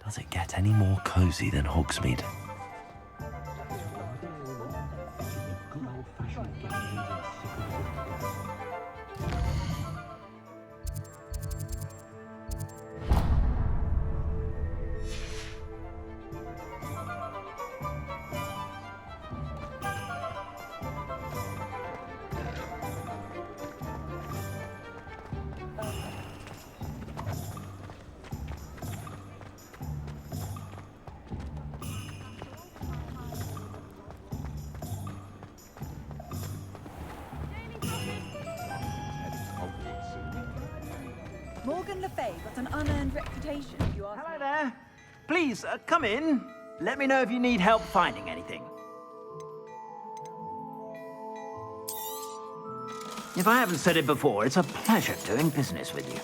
Does it get any more cozy than Hogsmeade? Morgan Le Fay got an unearned reputation, if you ask me. Hello there. Please, come in. Let me know if you need help finding anything. If I haven't said it before, it's a pleasure doing business with you.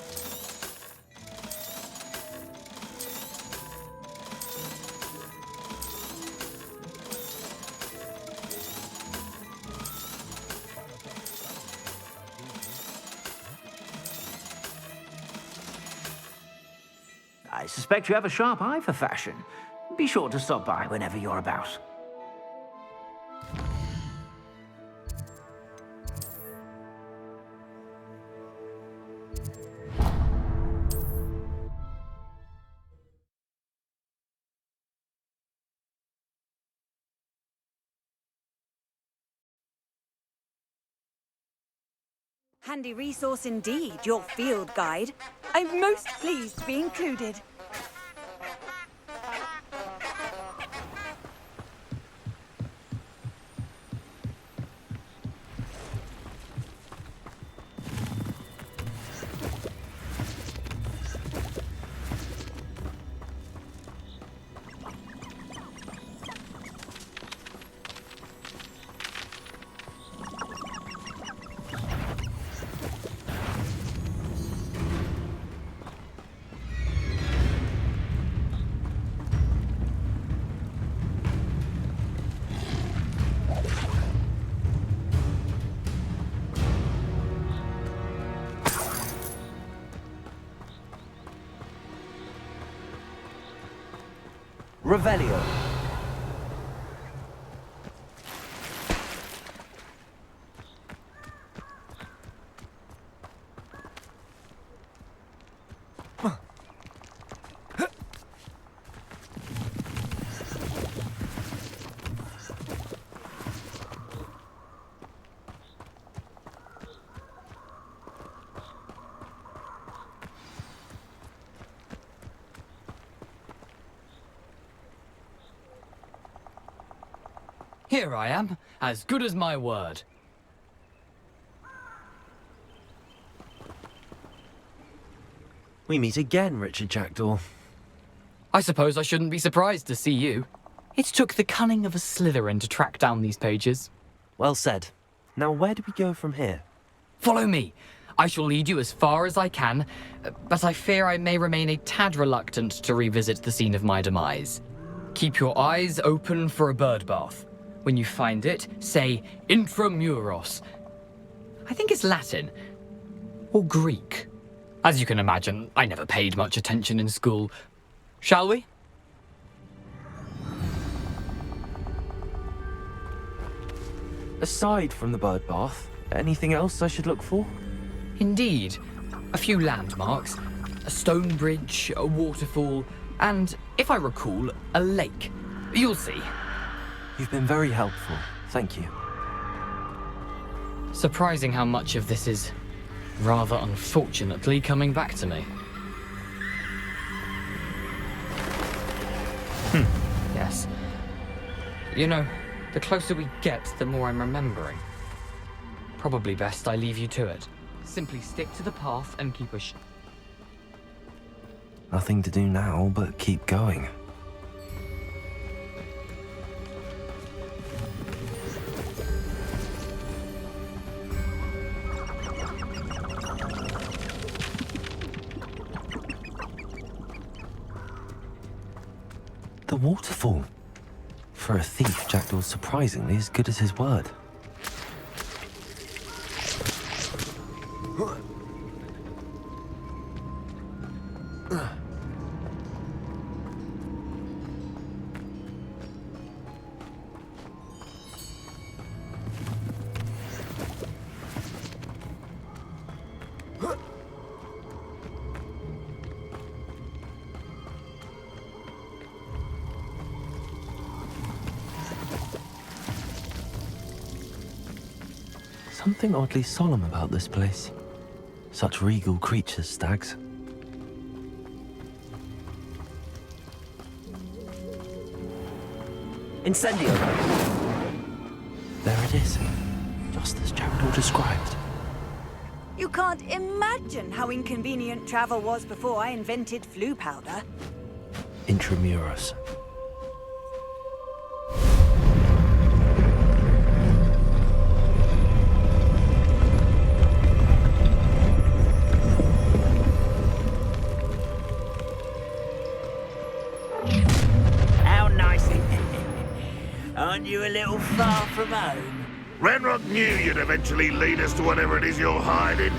I suspect you have a sharp eye for fashion. Be sure to stop by whenever you're about. Handy resource indeed, your field guide. I'm most pleased to be included. Revelio. Here I am, as good as my word. We meet again, Richard Jackdaw. I suppose I shouldn't be surprised to see you. It took the cunning of a Slytherin to track down these pages. Well said. Now where do we go from here? Follow me. I shall lead you as far as I can, but I fear I may remain a tad reluctant to revisit the scene of my demise. Keep your eyes open for a bird bath. When you find it, say intramuros. I think it's Latin. Or Greek. As you can imagine, I never paid much attention in school. Shall we? Aside from the bird bath, anything else I should look for? Indeed. A few landmarks. A stone bridge, a waterfall, and, if I recall, a lake. You'll see. You've been very helpful. Thank you. Surprising how much of this is, rather unfortunately, coming back to me. Yes. You know, the closer we get, the more I'm remembering. Probably best I leave you to it. Simply stick to the path and keep a Nothing to do now but keep going. The waterfall. For a thief, Jackdaw's surprisingly as good as his word. Something oddly solemn about this place. Such regal creatures, stags. Incendio! There it is, just as Jackdaw described. You can't imagine how inconvenient travel was before I invented flu powder. Intramuros. How nice. Aren't you a little far from home? Ranrock knew you'd eventually lead us to whatever it is you're hiding.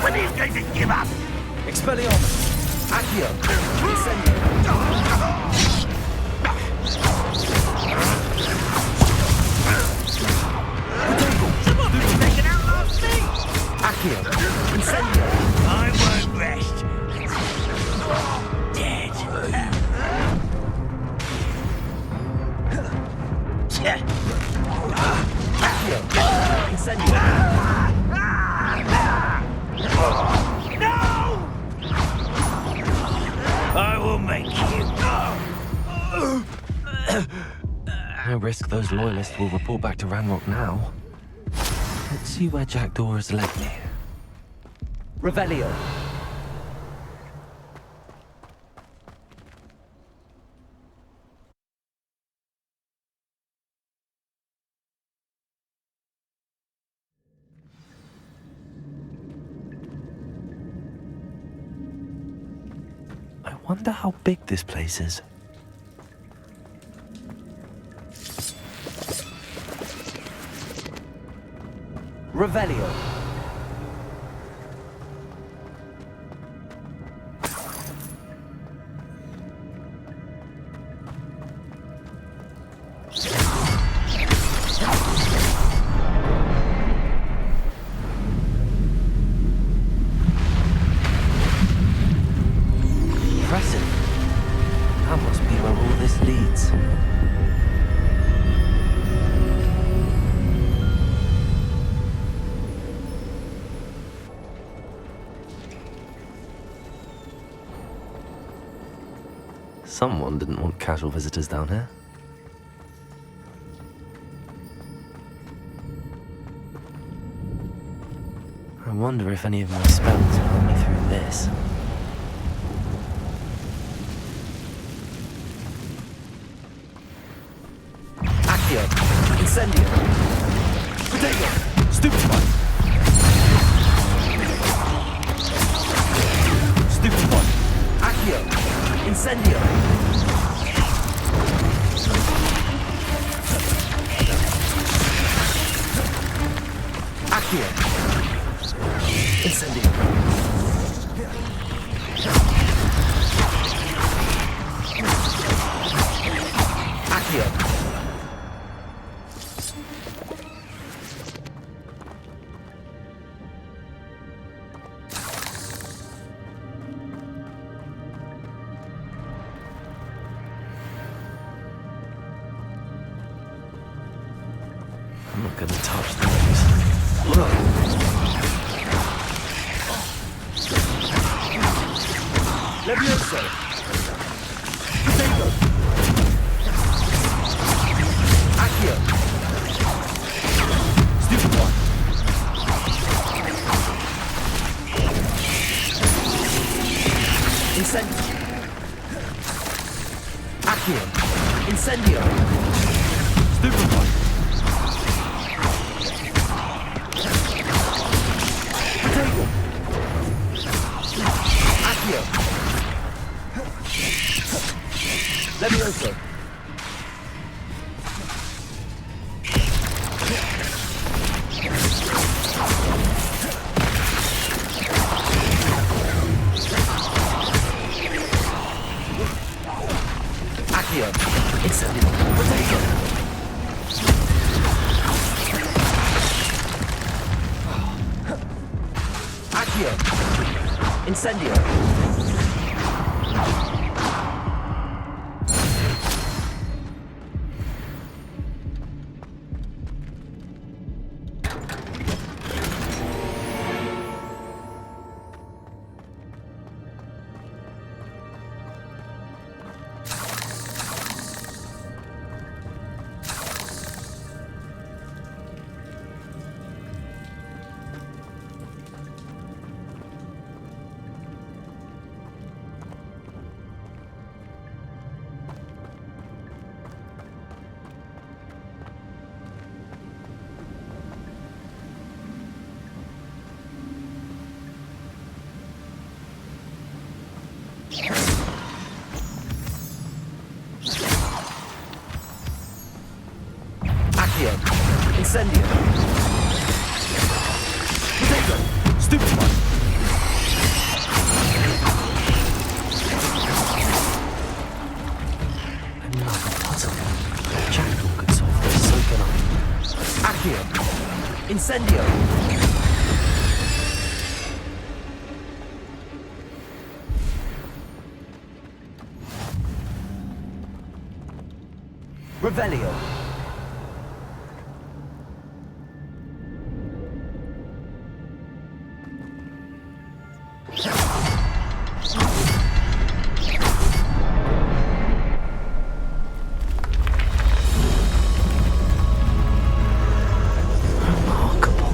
When are you going to give up? Expelliarmus! Accio! Incendio! Take an outlaw speed! Accio! Incendio! I won't rest. Dead. Accio! Incendio! No! I will make you. No risk those loyalists will report back to Ranrock now. Let's see where Jackdaw has led me. Revelio. I wonder how big this place is. Revelio. Impressive. That must be where all this leads. Someone didn't want casual visitors down here. I wonder if any of my spells will help me through this. Accio. Incendio. Potato. Stupefy. Stupefy. Accio. Incendio. Accio. Incendio. Accio. I'm not gonna touch those. Levioso. Potato. Accio. Stupefy. Incendio. Accio. Incendio. Stupefy. Potato. Accio. Levioso. Accio. Incendio. Potato. Accio. Incendio. Accio. Incendio. Potato. Stupid one. Another puzzle. Jackdaw could solve this, so can I. Accio. Incendio. Revelio. Remarkable.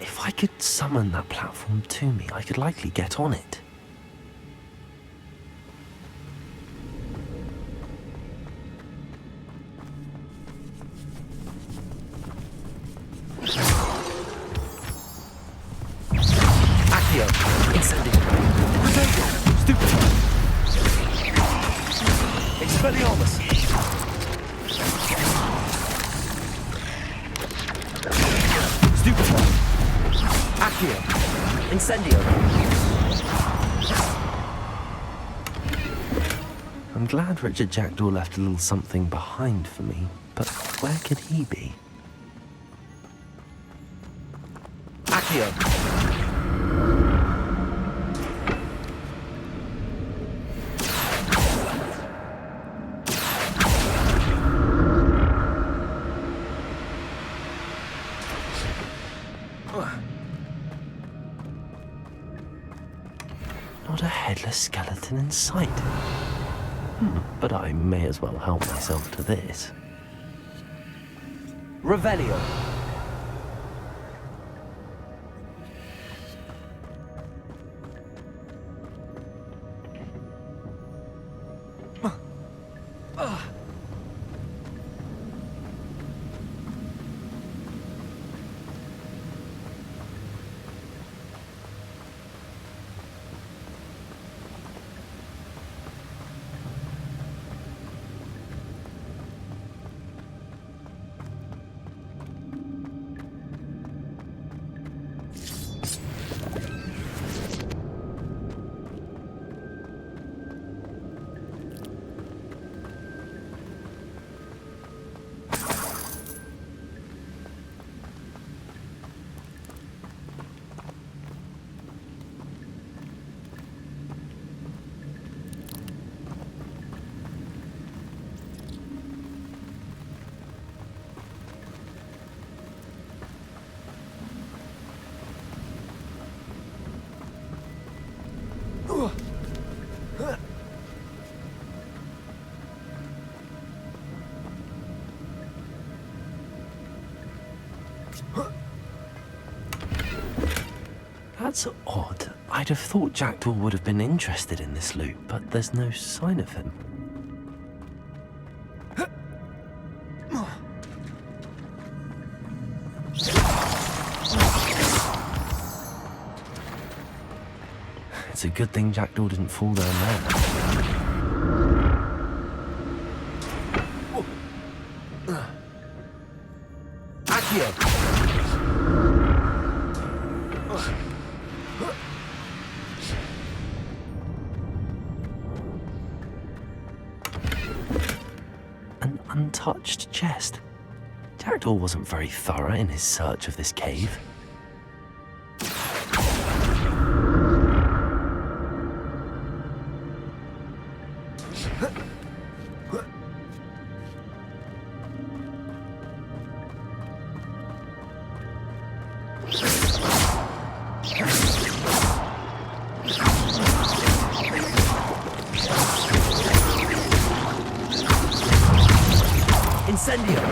If I could summon that platform to me, I could likely get on it. Accio. Incendio. Potato. Stupid. Expelliarmus. Stupid one. Accio. Incendio. I'm glad Richard Jackdaw left a little something behind for me, but where could he be? Accio. Not a headless skeleton in sight. But I may as well help myself to this. Revelio. That's odd. I'd have thought Jackdaw would have been interested in this loot, but there's no sign of him. It's a good thing Jackdaw didn't fall down there. Accio! An untouched chest. Jackdaw wasn't very thorough in his search of this cave. Incendio!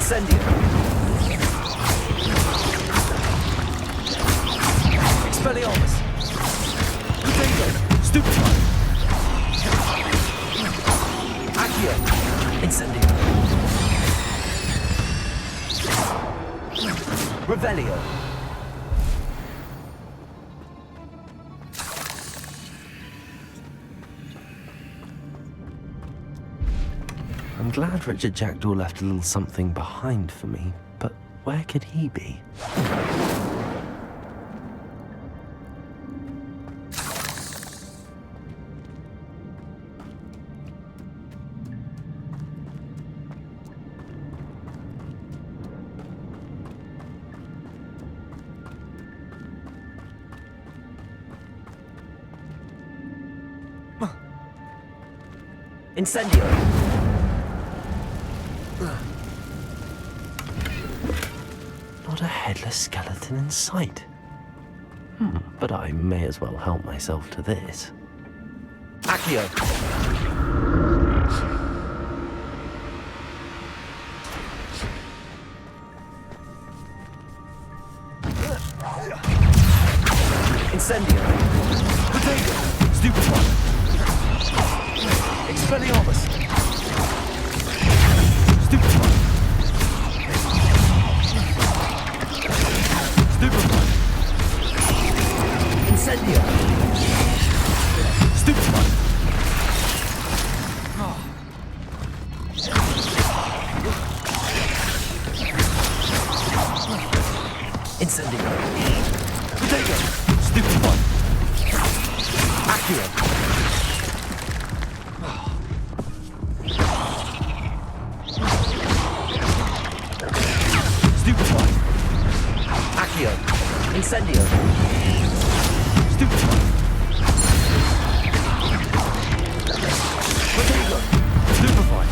Incendio. Expelliarmus. Potato. Stupefy. Accio. Incendio. Revelio. I'm glad Richard Jackdaw left a little something behind for me, but where could he be? Incendio! Not a headless skeleton in sight. But I may as well help myself to this. Accio! Incendio! Potato! Stupefy! Expelliarmus! Stupefy! Stupefy! Incendio! Stupefy! Incendio! Potato! Stupefy! Accio! Incendio! Stupefy! Potato! Stupefy!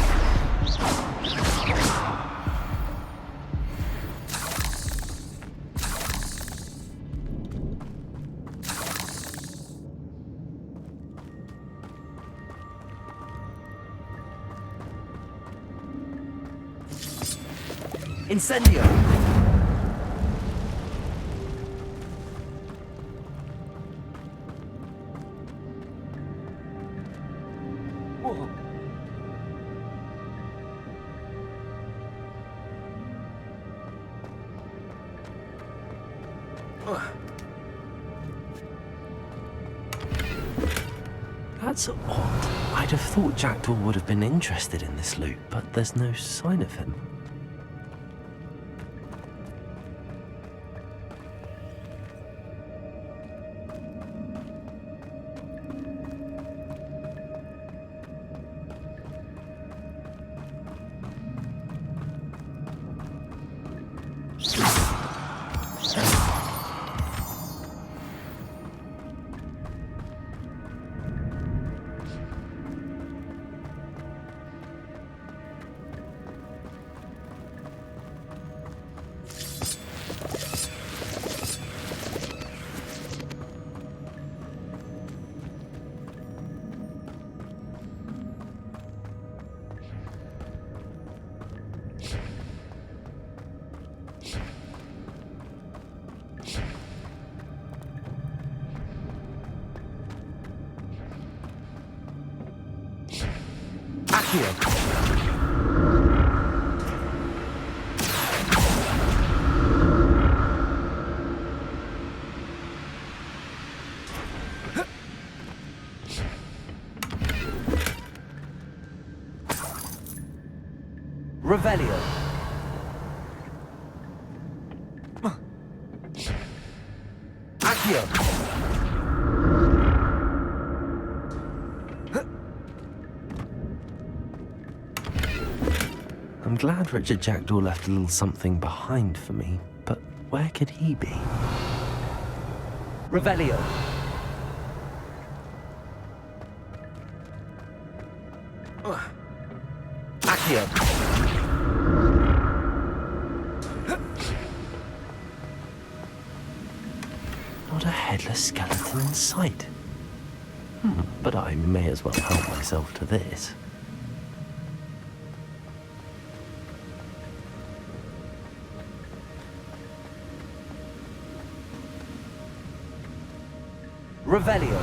Incendio! That's odd. I'd have thought Jackdaw would have been interested in this loot, but there's no sign of him. Revelio. Accio. I'm glad Richard Jackdaw left a little something behind for me, but where could he be? Revelio. Accio. Not a headless skeleton in sight. But I may as well help myself to this. Revelio.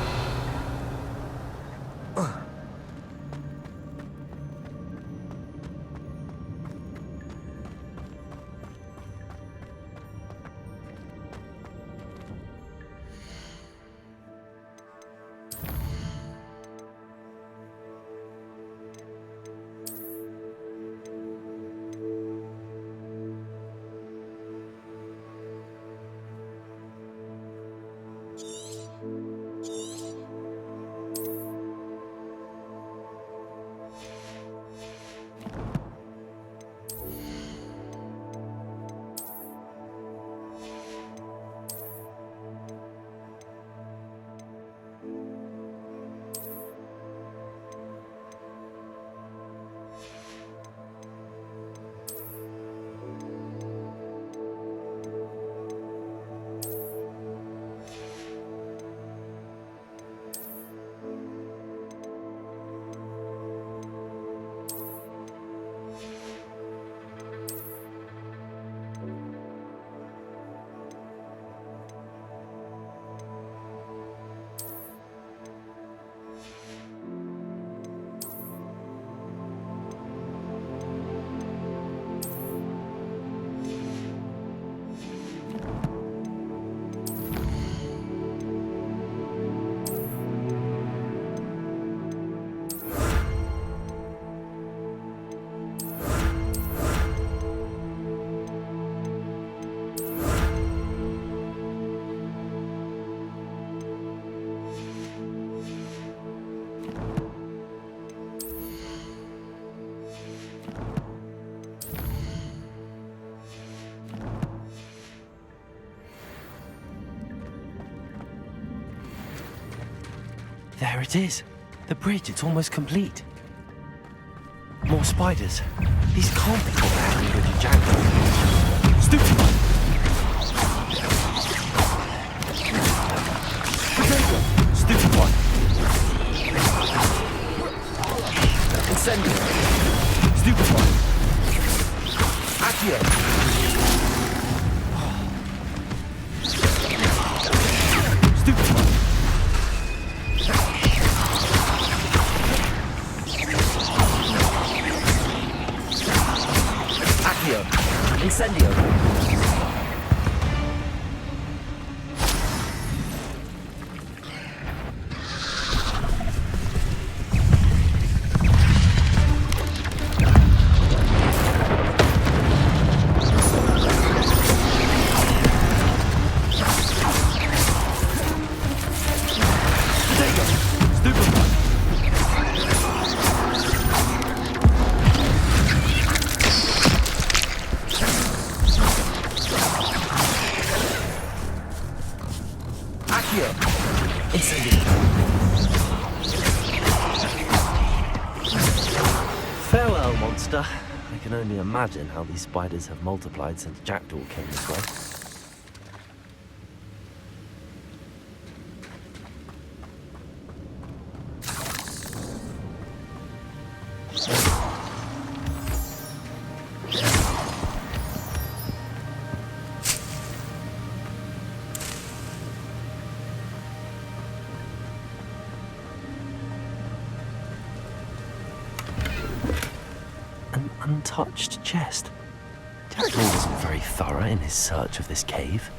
There it is. The bridge, it's almost complete. More spiders. These can't be what happened with the jackal. Stupid one. Potato. Stupid one. Incendio. Stupid one. Accio. Stupid one. Incendio. Farewell, monster. I can only imagine how these spiders have multiplied since Jackdaw came this way. Untouched chest. Jackdaw wasn't very thorough in his search of this cave.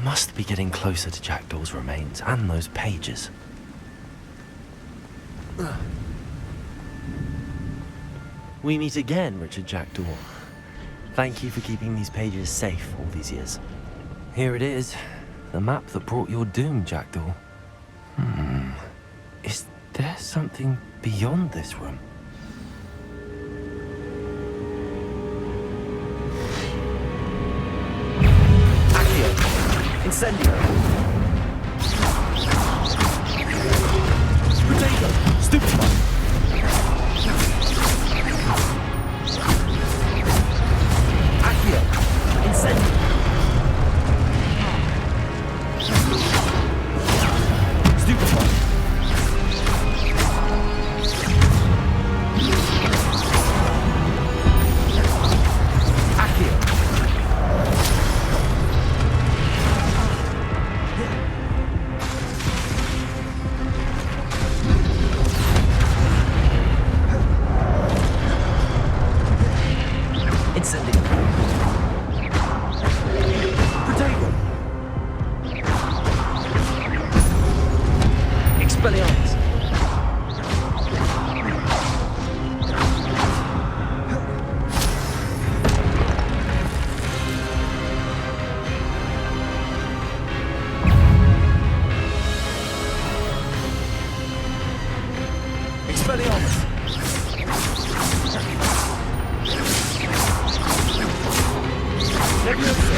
Must be getting closer to Jackdaw's remains and those pages. We meet again, Richard Jackdaw. Thank you for keeping these pages safe all these years. Here it is, the map that brought your doom, Jackdaw. Is There's something beyond this room. Accio. Incendio. Potato! Stupefy! Accio. Incendio. Stupefy! Accio. Incendio. Potato! Expelliarmus. Expelliarmus. Leviosa.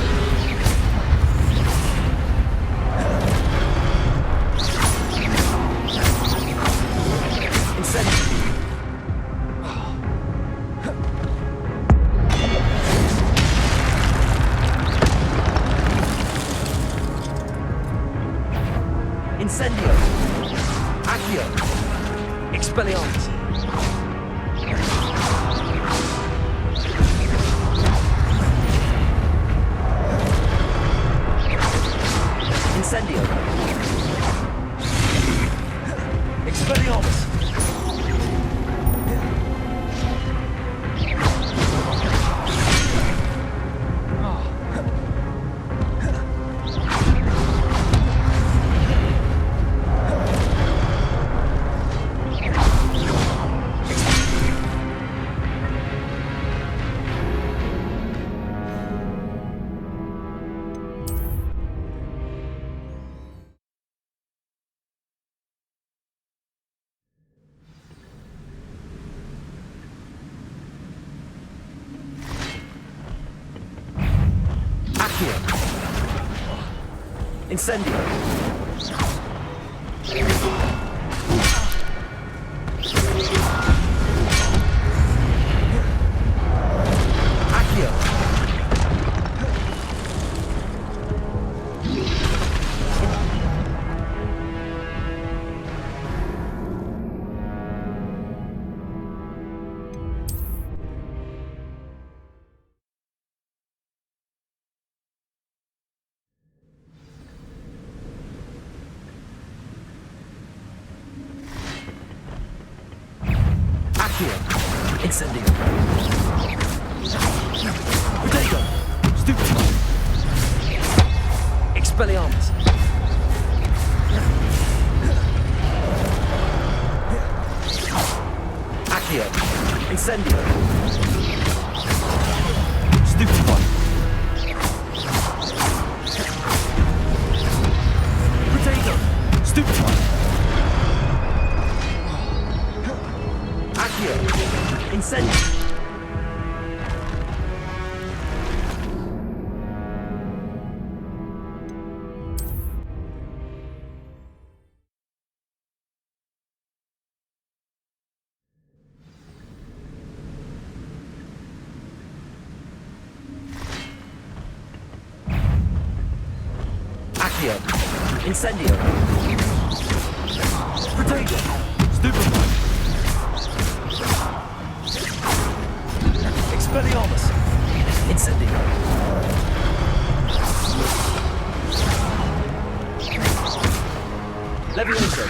Incendio. Incendio. Accio. Expelliarmus. Incendio. Expelliarmus. Accio. Incendio. Accio. Accio. Incendio. Potato! Stupefy! Expelliarmus. Accio. Incendio. Stupefy! Potato! Stupefy! Accio. Incendio. Accio. Incendio. Potato! Stupefy! Expelliarmus. Incendio. Leviosa.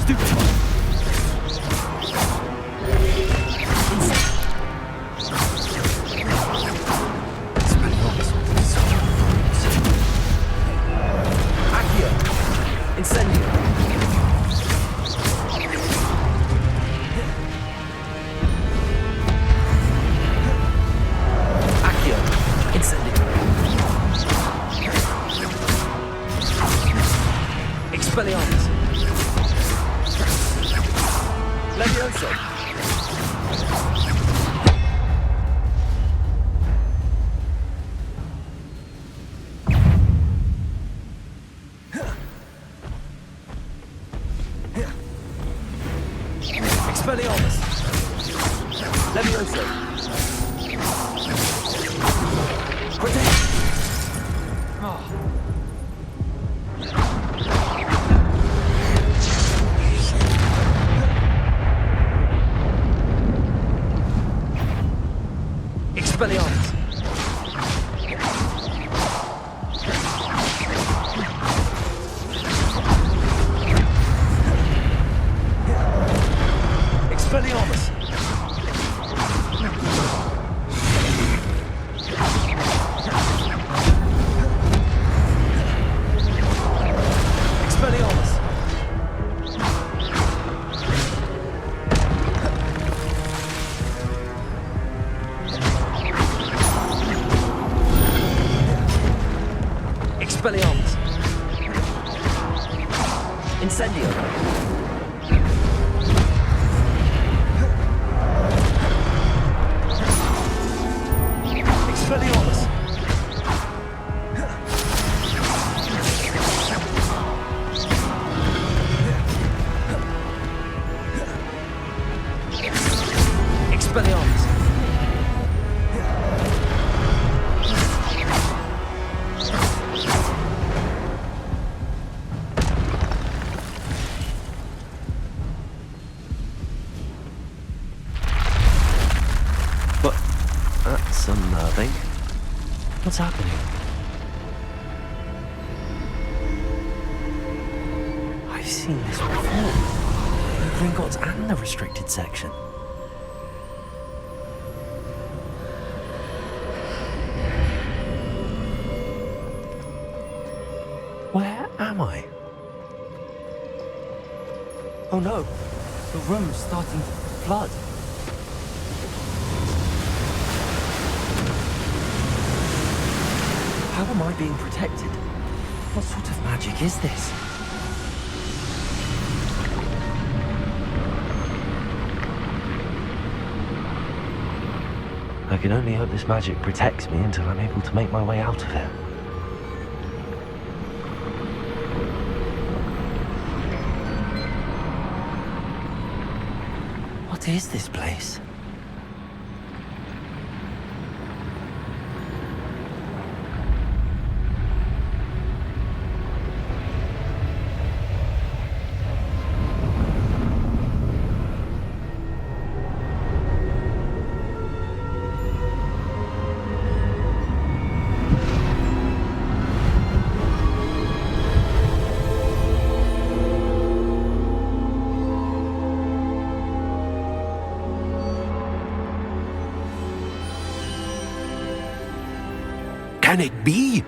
Stupefy! Accio. Incendio. Accio. Incendio. Expelliarmus. Expelliarmus! Expelliarmus! Expelliarmus! Expelliarmus! Incendio! Expelliarmus! Expelliarmus! But that's unnerving. What's happening? I've seen this before. The Gringotts and the restricted section. Where am I? Oh no, the room's starting to flood. How am I being protected? What sort of magic is this? I can only hope this magic protects me until I'm able to make my way out of here. What is this place? Can it be?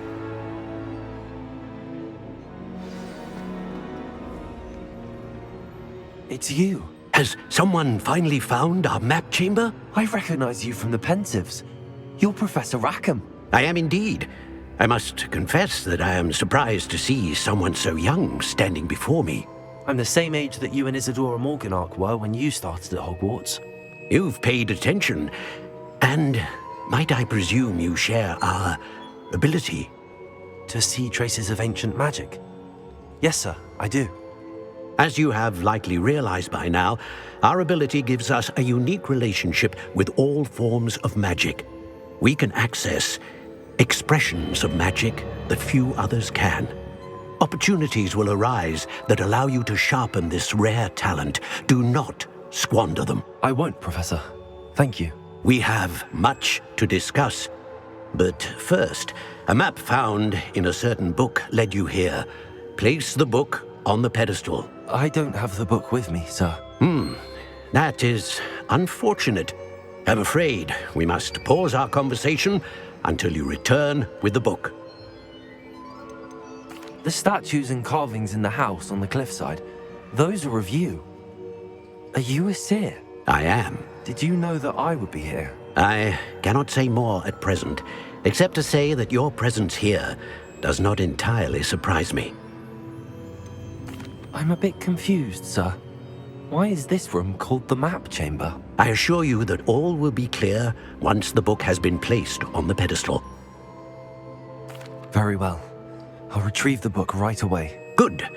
It's you. Has someone finally found our map chamber? I recognize you from the Pensives. You're Professor Rackham. I am indeed. I must confess that I am surprised to see someone so young standing before me. I'm the same age that you and Isadora Morganark were when you started at Hogwarts. You've paid attention, and might I presume you share our ability? To see traces of ancient magic? Yes, sir, I do. As you have likely realized by now, our ability gives us a unique relationship with all forms of magic. We can access expressions of magic that few others can. Opportunities will arise that allow you to sharpen this rare talent. Do not squander them. I won't, Professor. Thank you. We have much to discuss. But first, a map found in a certain book led you here. Place the book on the pedestal. I don't have the book with me, sir. That is unfortunate. I'm afraid we must pause our conversation until you return with the book. The statues and carvings in the house on the cliffside, those are of you. Are you a seer? I am. Did you know that I would be here? I cannot say more at present, except to say that your presence here does not entirely surprise me. I'm a bit confused, sir. Why is this room called the map chamber? I assure you that all will be clear once the book has been placed on the pedestal. Very well. I'll retrieve the book right away. Good.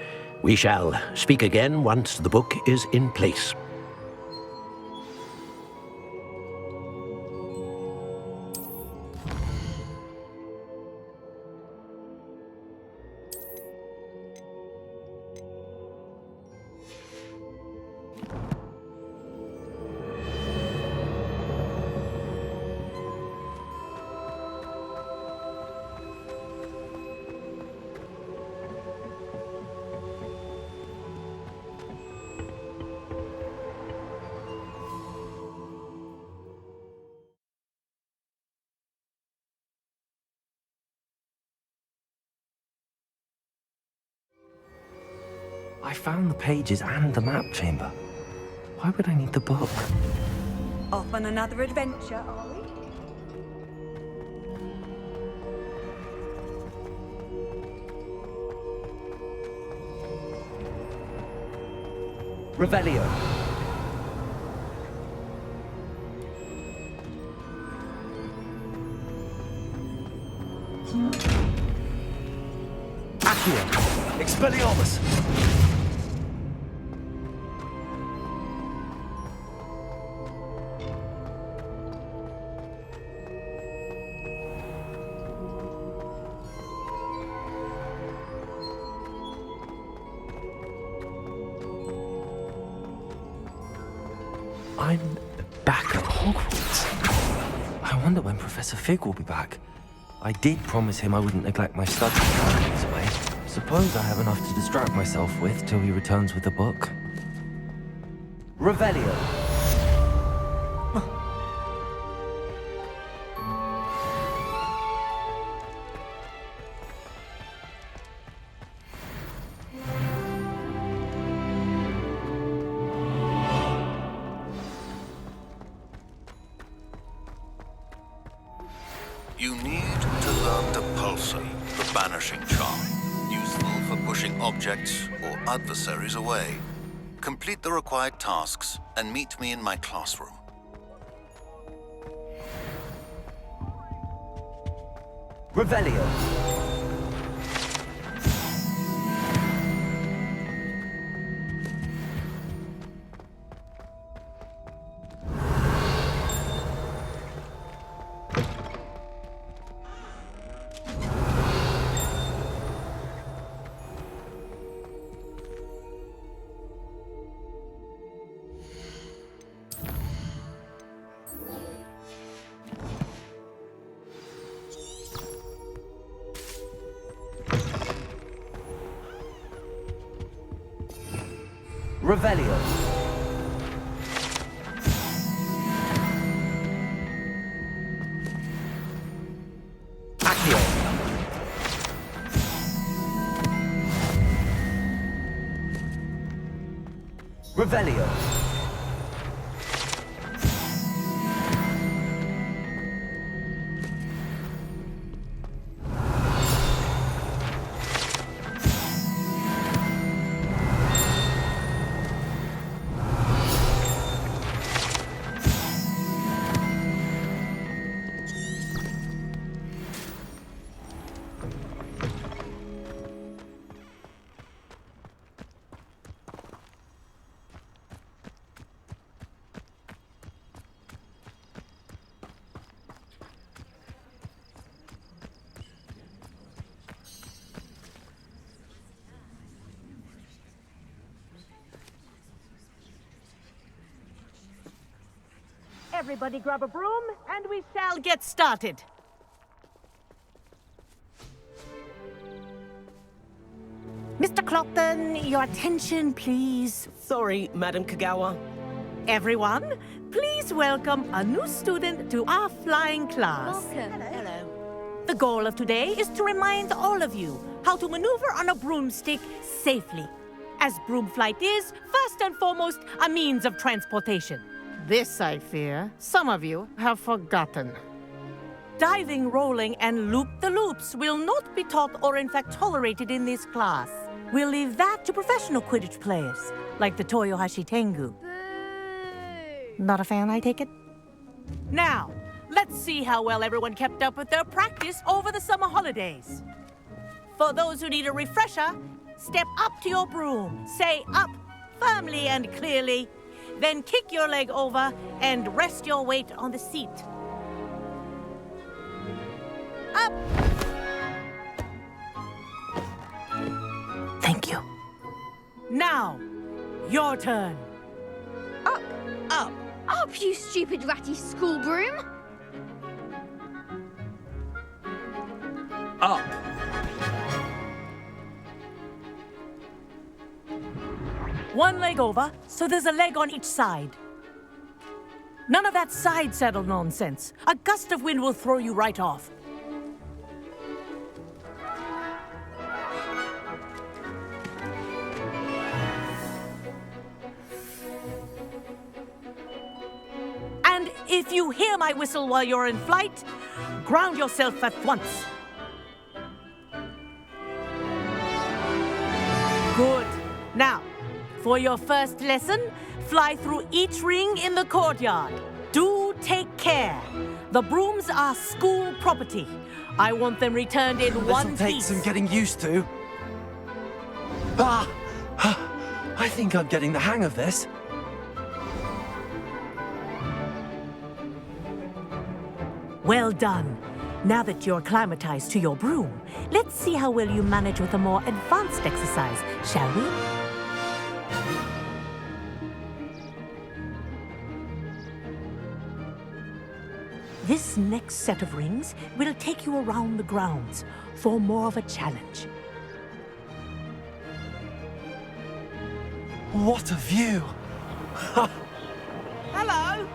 We shall speak again once the book is in place. I found the pages and the map chamber. Why would I need the book? Off on another adventure, are we? Revelio. Accio. Expelliarmus. I'm back at Hogwarts. I wonder when Professor Fig will be back. I did promise him I wouldn't neglect my studies while he was away. Suppose I have enough to distract myself with till he returns with the book. Revelio. You need to learn Depulsum, the banishing charm, useful for pushing objects or adversaries away. Complete the required tasks and meet me in my classroom. Revelio. Revelio. Accio. Revelio. Everybody grab a broom, and we shall get started. Mr. Clopton, your attention, please. Sorry, Madam Kagawa. Everyone, please welcome a new student to our flying class. Welcome. Hello. The goal of today is to remind all of you how to maneuver on a broomstick safely, as broom flight is, first and foremost, a means of transportation. This, I fear, some of you have forgotten. Diving, rolling, and loop-the-loops will not be taught or in fact tolerated in this class. We'll leave that to professional Quidditch players, like the Toyohashi Tengu. Not a fan, I take it? Now, let's see how well everyone kept up with their practice over the summer holidays. For those who need a refresher, step up to your broom, say up firmly and clearly, then kick your leg over and rest your weight on the seat. Up! Thank you. Now, your turn. Up, Up. up, you stupid ratty school broom! Up. One leg over, so there's a leg on each side. None of that side saddle nonsense. A gust of wind will throw you right off. If you hear my whistle while you're in flight, ground yourself at once. Good. Now, for your first lesson, fly through each ring in the courtyard. Do take care. The brooms are school property. I want them returned in one This'll take piece. some getting used to. I think I'm getting the hang of this. Well done. Now that you're acclimatized to your broom, let's see how well you manage with a more advanced exercise, shall we? This next set of rings will take you around the grounds for more of a challenge. What a view! Hello.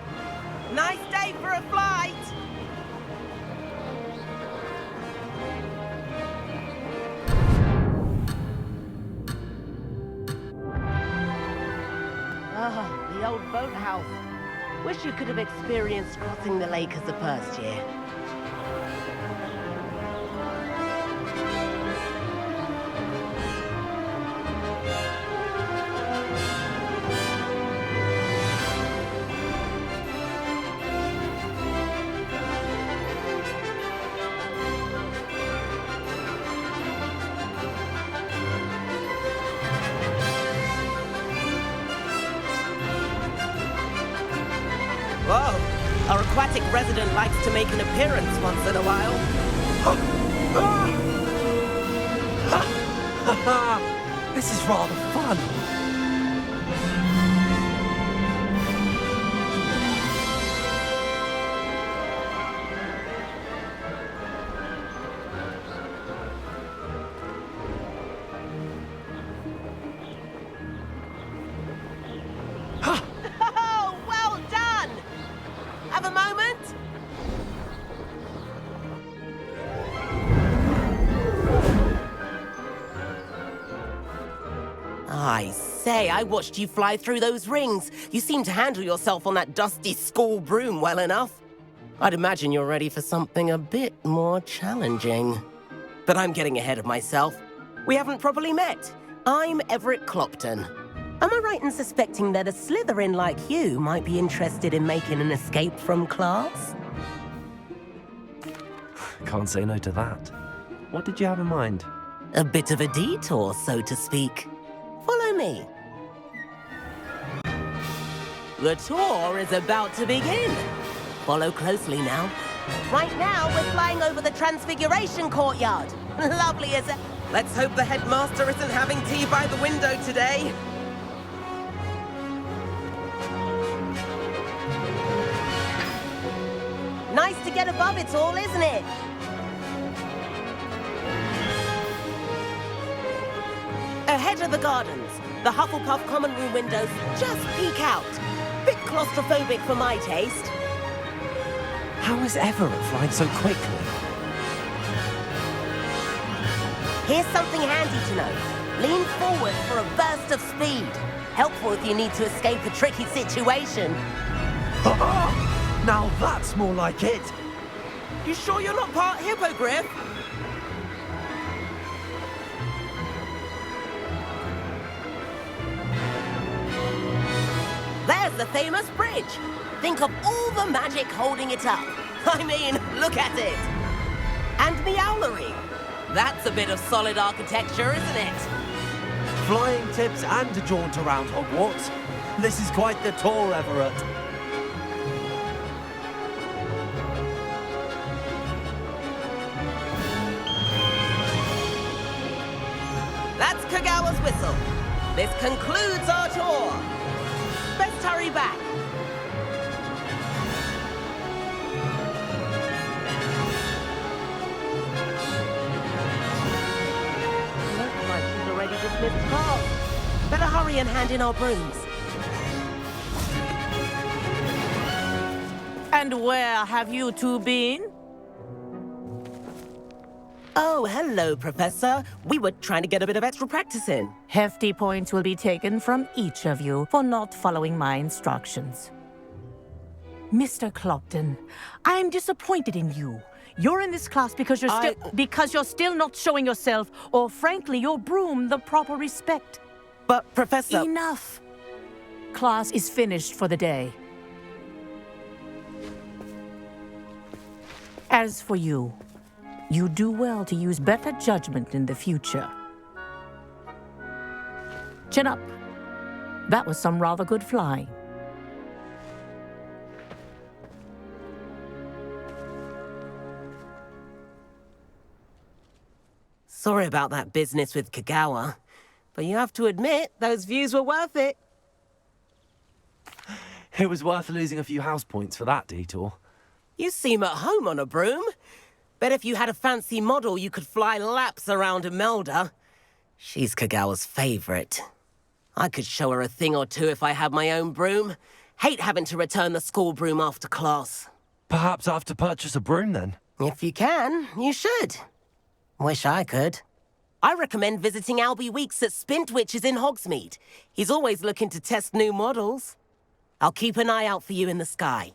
Nice day for a flight. Ah, the old boathouse. Wish you could have experienced crossing the lake as the first year. Whoa, our aquatic resident likes to make an appearance once in a while. This is rather fun. Oh, well done! Have a moment? I say, I watched you fly through those rings. You seem to handle yourself on that dusty school broom well enough. I'd imagine you're ready for something a bit more challenging. But I'm getting ahead of myself. We haven't properly met. I'm Everett Clopton. Am I right in suspecting that a Slytherin like you might be interested in making an escape from class? Can't say no to that. What did you have in mind? A bit of a detour, so to speak. Follow me. The tour is about to begin. Follow closely now. Right now, we're flying over the Transfiguration Courtyard. Lovely as a... Let's hope the headmaster isn't having tea by the window today. Nice to get above it all, isn't it? Ahead of the gardens, the Hufflepuff common room windows just peek out. Bit claustrophobic for my taste. How is Everett flying so quickly? Here's something handy to know. Lean forward for a burst of speed. Helpful if you need to escape a tricky situation. Now that's more like it. You sure you're not part hippogriff? There's the famous bridge. Think of all the magic holding it up. I mean, look at it. And the owlery. That's a bit of solid architecture, isn't it? Flying tips and a jaunt around Hogwarts. This is quite the tour, Everett. That's Kagawa's whistle. This concludes our tour. Best hurry back. Looks like she's already dismissed class. Better hurry and hand in our brooms. And where have you two been? Oh, hello, Professor. We were trying to get a bit of extra practice in. Hefty points will be taken from each of you for not following my instructions. Mr. Clopton, I'm disappointed in you. You're in this class because you're still not showing yourself, or frankly, your broom the proper respect. But, Professor... Enough. Class is finished for the day. As for you, you do well to use better judgment in the future. Chin up. That was some rather good flying. Sorry about that business with Kagawa, but you have to admit, those views were worth it. It was worth losing a few house points for that detour. You seem at home on a broom. Bet if you had a fancy model, you could fly laps around Imelda. She's Kagawa's favorite. I could show her a thing or two if I had my own broom. Hate having to return the school broom after class. Perhaps I have to purchase a broom then? If you can, you should. Wish I could. I recommend visiting Albie Weeks at Spintwitches in Hogsmeade. He's always looking to test new models. I'll keep an eye out for you in the sky.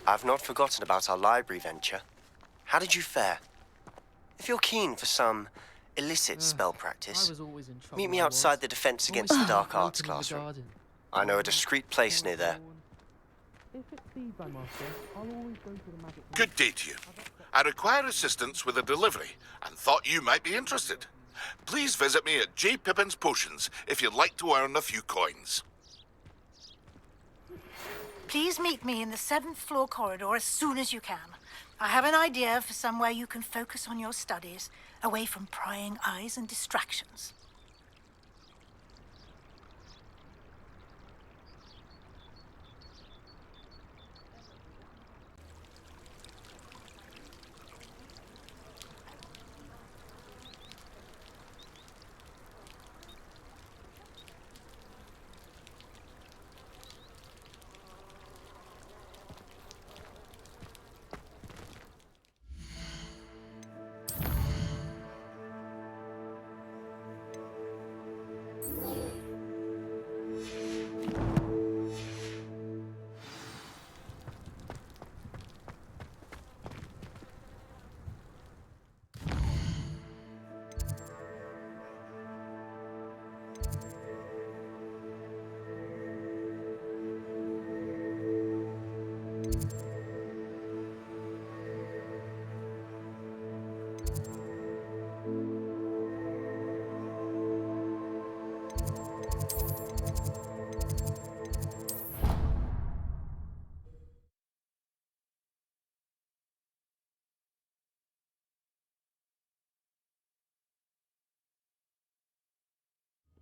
I've not forgotten about our library venture. How did you fare? If you're keen for some illicit spell practice, meet me outside the Defense Against the Dark Arts classroom. I know a discreet place near there. Good day to you. I require assistance with a delivery and thought you might be interested. Please visit me at J. Pippin's Potions if you'd like to earn a few coins. Please meet me in the 7th floor corridor as soon as you can. I have an idea for somewhere you can focus on your studies, away from prying eyes and distractions.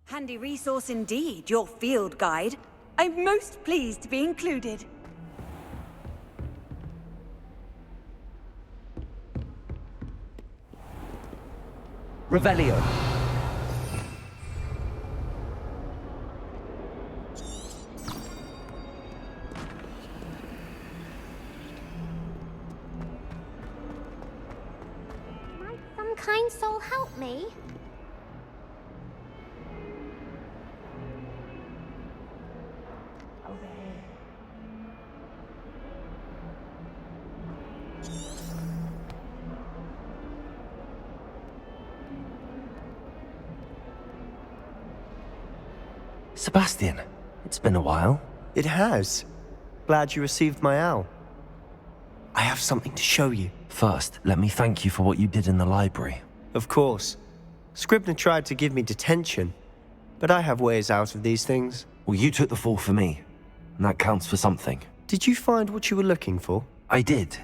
Handy resource indeed, your field guide. I'm most pleased to be included. Revelio. Might some kind soul help me? Sebastian, it's been a while. It has. Glad you received my owl. I have something to show you. First, let me thank you for what you did in the library. Of course. Scribner tried to give me detention, but I have ways out of these things. Well, you took the fall for me, and that counts for something. Did you find what you were looking for? I did,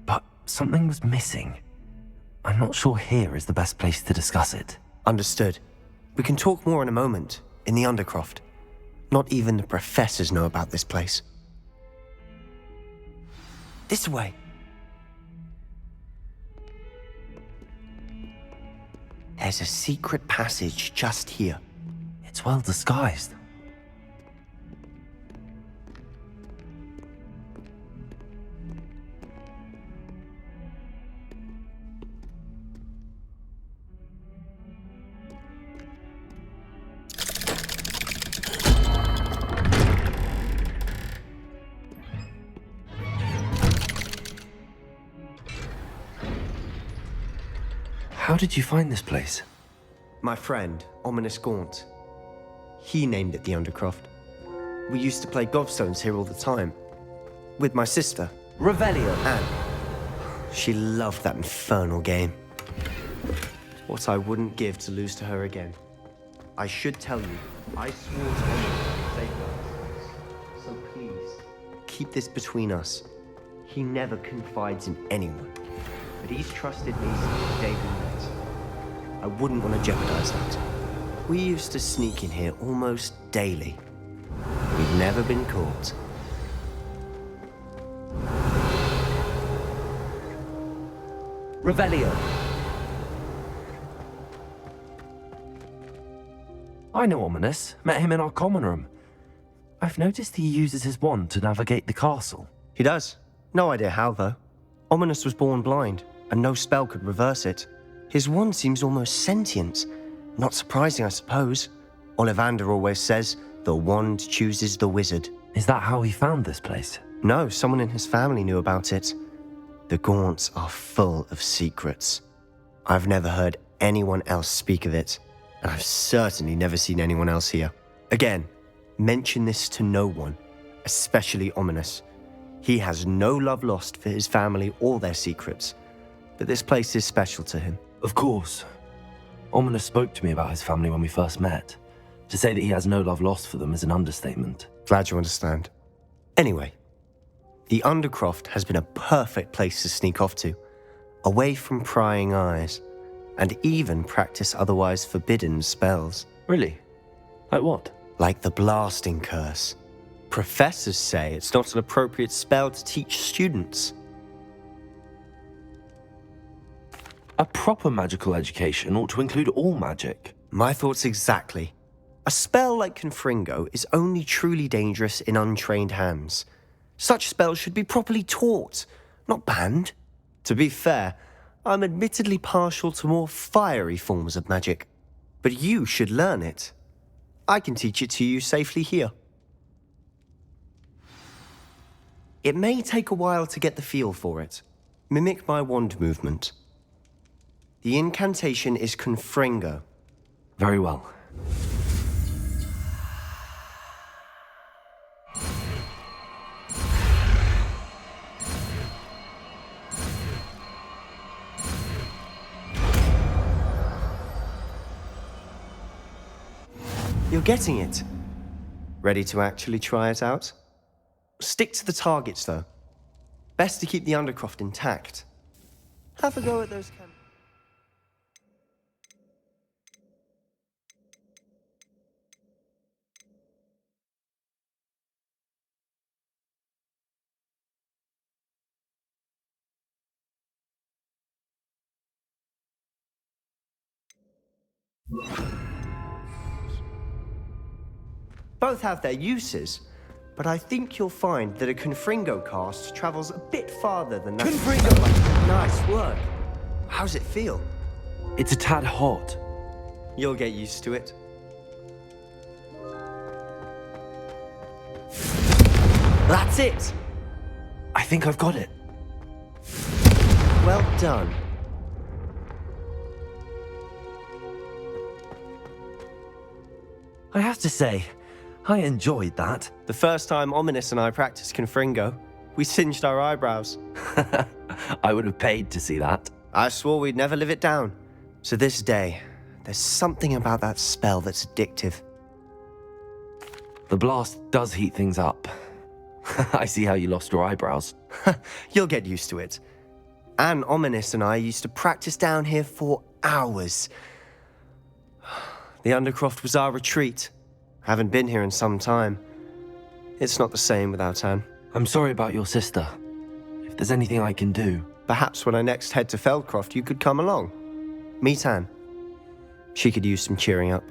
but something was missing. I'm not sure here is the best place to discuss it. Understood. We can talk more in a moment, in the Undercroft. Not even the professors know about this place. This way. There's a secret passage just here. It's well disguised. How did you find this place? My friend, Ominous Gaunt. He named it the Undercroft. We used to play gobstones here all the time. With my sister, Revelio. Anne. She loved that infernal game. What I wouldn't give to lose to her again. I should tell you, I swore to Ominous to save her. So please, keep this between us. He never confides in anyone. But he's trusted me since the day we met. I wouldn't want to jeopardize that. We used to sneak in here almost daily. We've never been caught. Revelio. I know Ominous. Met him in our common room. I've noticed he uses his wand to navigate the castle. He does. No idea how, though. Ominous was born blind, and no spell could reverse it. His wand seems almost sentient. Not surprising, I suppose. Ollivander always says, the wand chooses the wizard. Is that how he found this place? No, someone in his family knew about it. The Gaunts are full of secrets. I've never heard anyone else speak of it, and I've certainly never seen anyone else here. Again, mention this to no one, especially Ominous. He has no love lost for his family or their secrets, but this place is special to him. Of course. Ominous spoke to me about his family when we first met. To say that he has no love lost for them is an understatement. Glad you understand. Anyway, the Undercroft has been a perfect place to sneak off to, away from prying eyes, and even practice otherwise forbidden spells. Really? Like what? Like the blasting curse. Professors say it's not an appropriate spell to teach students. A proper magical education ought to include all magic. My thoughts exactly. A spell like Confringo is only truly dangerous in untrained hands. Such spells should be properly taught, not banned. To be fair, I'm admittedly partial to more fiery forms of magic, but you should learn it. I can teach it to you safely here. It may take a while to get the feel for it. Mimic my wand movement. The incantation is Confringo. Very well. You're getting it. Ready to actually try it out? Stick to the targets, though. Best to keep the Undercroft intact. Have a go at those cameras. Both have their uses, but I think you'll find that a Confringo cast travels a bit farther than that. Confringo! Nice work. How's it feel? It's a tad hot. You'll get used to it. That's it! I think I've got it. Well done. I have to say, I enjoyed that. The first time Ominous and I practiced Confringo, we singed our eyebrows. I would have paid to see that. I swore we'd never live it down. To this day, there's something about that spell that's addictive. The blast does heat things up. I see how you lost your eyebrows. You'll get used to it. Anne, Ominous and I used to practice down here for hours. The Undercroft was our retreat. Haven't been here in some time. It's not the same without Anne. I'm sorry about your sister. If there's anything I can do... Perhaps when I next head to Feldcroft, you could come along. Meet Anne. She could use some cheering up.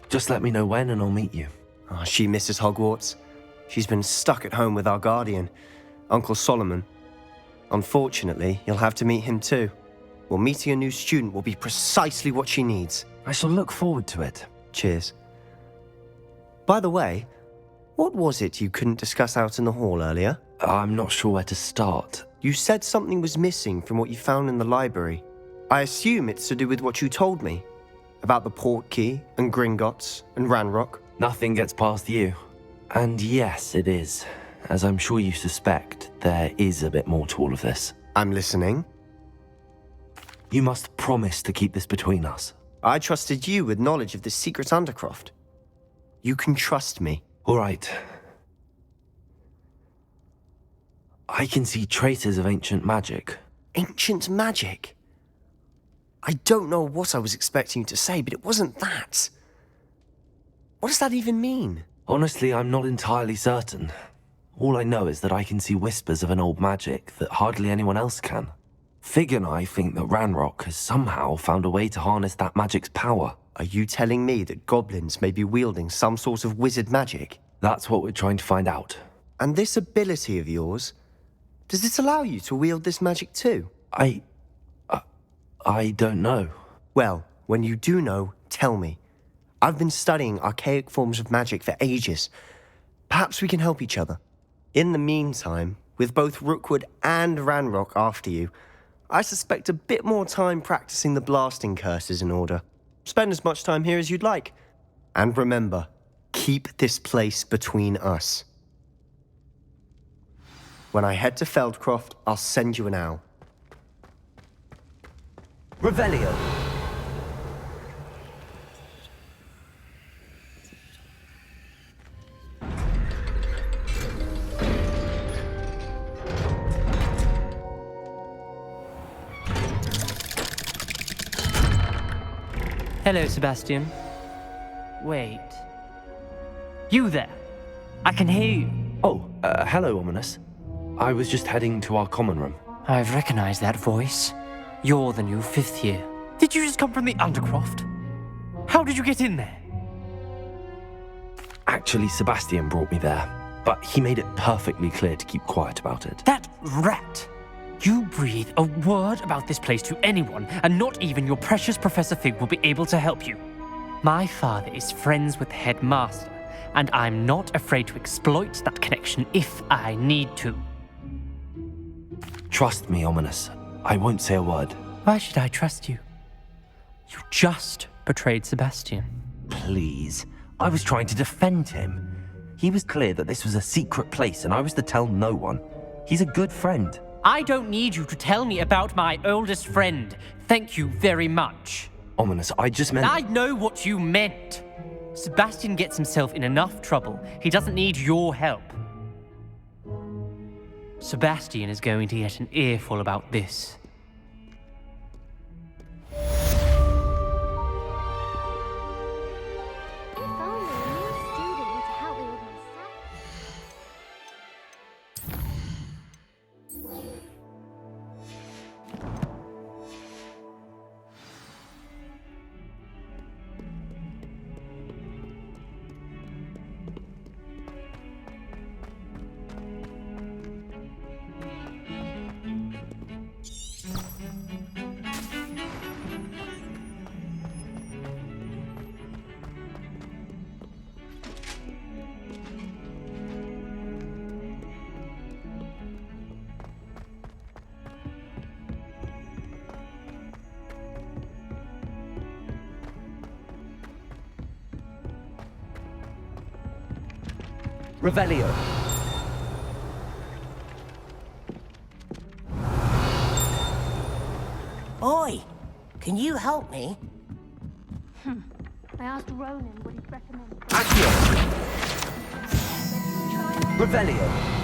Just let me know when and I'll meet you. Oh, she misses Hogwarts. She's been stuck at home with our guardian, Uncle Solomon. Unfortunately, you'll have to meet him too. Well, meeting a new student will be precisely what she needs. I shall look forward to it. Cheers. By the way, what was it you couldn't discuss out in the hall earlier? I'm not sure where to start. You said something was missing from what you found in the library. I assume it's to do with what you told me. About the port key, and Gringotts, and Ranrock. Nothing gets past you. And yes, it is. As I'm sure you suspect, there is a bit more to all of this. I'm listening. You must promise to keep this between us. I trusted you with knowledge of this secret undercroft. You can trust me. All right. I can see traces of ancient magic. Ancient magic? I don't know what I was expecting you to say, but it wasn't that. What does that even mean? Honestly, I'm not entirely certain. All I know is that I can see whispers of an old magic that hardly anyone else can. Fig and I think that Ranrock has somehow found a way to harness that magic's power. Are you telling me that goblins may be wielding some sort of wizard magic? That's what we're trying to find out. And this ability of yours, does it allow you to wield this magic too? I don't know. Well, when you do know, tell me. I've been studying archaic forms of magic for ages. Perhaps we can help each other. In the meantime, with both Rookwood and Ranrock after you, I suspect a bit more time practicing the blasting curse is in order. Spend as much time here as you'd like. And remember, keep this place between us. When I head to Feldcroft, I'll send you an owl. Revelio. Hello, Sebastian. Wait. You there? I can hear you. Oh, hello, Ominous. I was just heading to our common room. I've recognized that voice. You're the new 5th year. Did you just come from the Undercroft? How did you get in there? Actually, Sebastian brought me there, but he made it perfectly clear to keep quiet about it. That rat! You breathe a word about this place to anyone, and not even your precious Professor Fig will be able to help you. My father is friends with the headmaster, and I'm not afraid to exploit that connection if I need to. Trust me, Ominous. I won't say a word. Why should I trust you? You just betrayed Sebastian. Please. I was trying to defend him. He was clear that this was a secret place, and I was to tell no one. He's a good friend. I don't need you to tell me about my oldest friend. Thank you very much. Ominous, I just meant... I know what you meant. Sebastian gets himself in enough trouble. He doesn't need your help. Sebastian is going to get an earful about this. Revelio. Oi! Can you help me? I asked Ronan what he'd recommend. Accio. Revelio.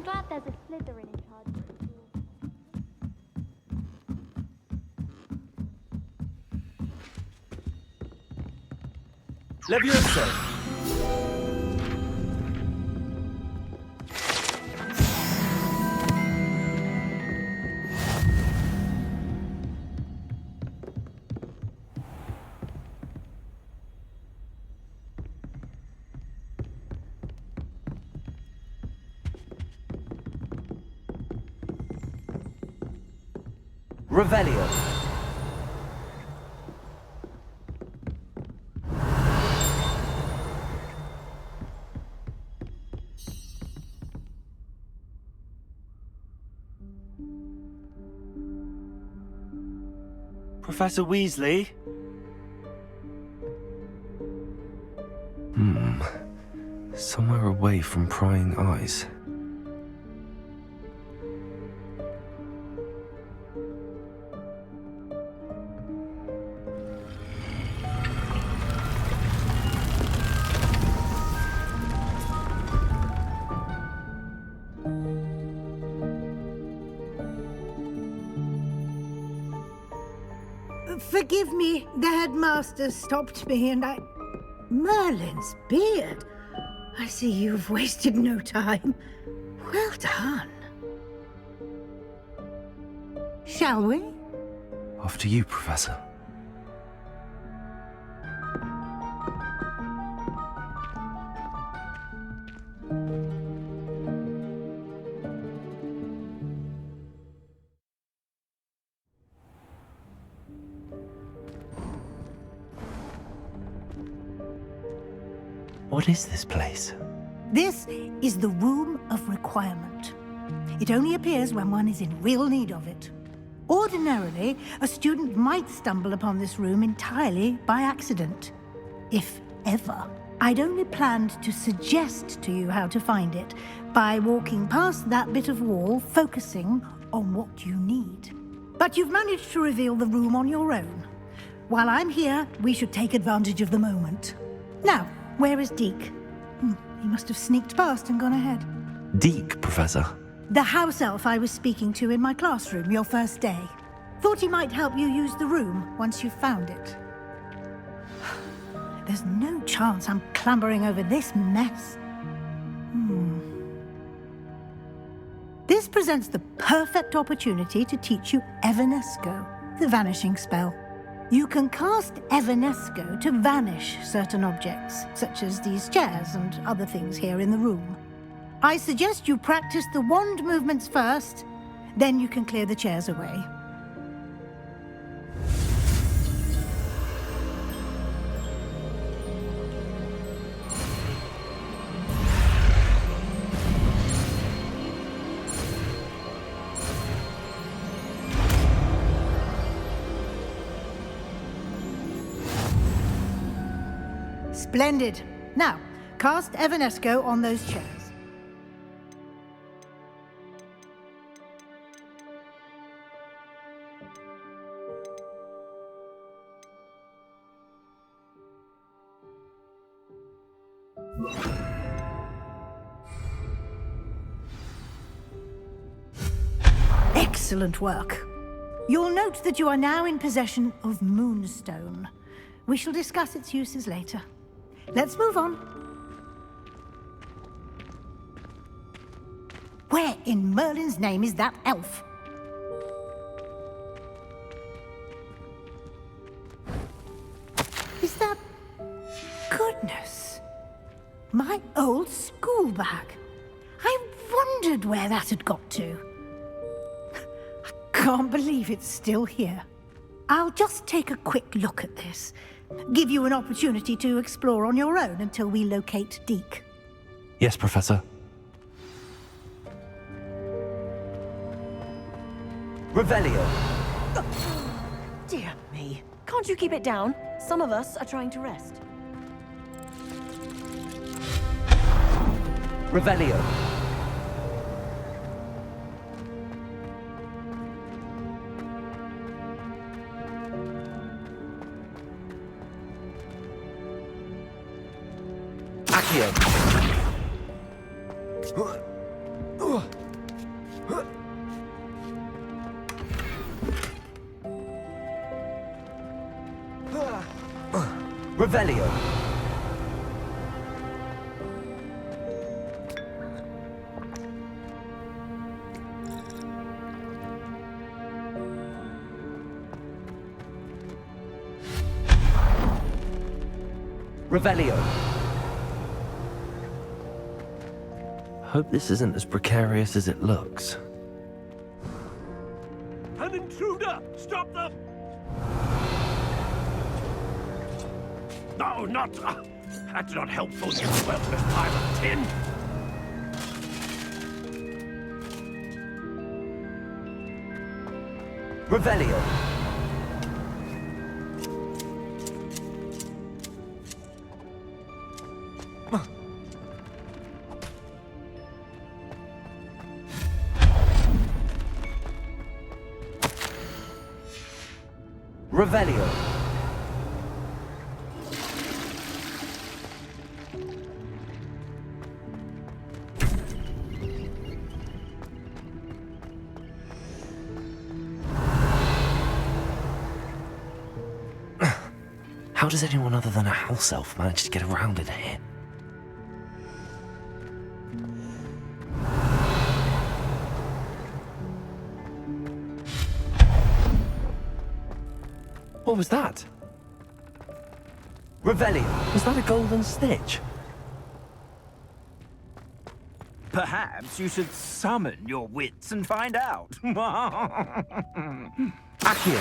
glad there's a Slytherin in charge of the school. Leviosa! Revelio. Professor Weasley? Somewhere away from prying eyes. Forgive me, the headmaster stopped me and I... Merlin's beard. I see you've wasted no time. Well done. Shall we? After you, Professor. What is this place? This is the Room of Requirement. It only appears when one is in real need of it. Ordinarily, a student might stumble upon this room entirely by accident. If ever. I'd only planned to suggest to you how to find it by walking past that bit of wall, focusing on what you need. But you've managed to reveal the room on your own. While I'm here, we should take advantage of the moment. Now, where is Deke? He must have sneaked past and gone ahead. Deke, Professor. The house elf I was speaking to in my classroom your first day. Thought he might help you use the room once you've found it. There's no chance I'm clambering over this mess. This presents the perfect opportunity to teach you Evanesco, the vanishing spell. You can cast Evanesco to vanish certain objects, such as these chairs and other things here in the room. I suggest you practice the wand movements first, then you can clear the chairs away. Splendid. Now, cast Evanesco on those chairs. Excellent work. You'll note that you are now in possession of Moonstone. We shall discuss its uses later. Let's move on. Where in Merlin's name is that elf? Is that... Goodness. My old school bag. I wondered where that had got to. I can't believe it's still here. I'll just take a quick look at this. Give you an opportunity to explore on your own until we locate Deke. Yes, Professor. Revelio. Dear me. Can't you keep it down? Some of us are trying to rest. Revelio. Accio. Revelio. Revelio. Hope this isn't as precarious as it looks. An intruder! Stop them! No, not... that's not helpful, you worthless pile of tin! Revelio. Revelio. How does anyone other than a house elf manage to get around in here? What was that? Revelio, was that a golden snitch? Perhaps you should summon your wits and find out. Accio.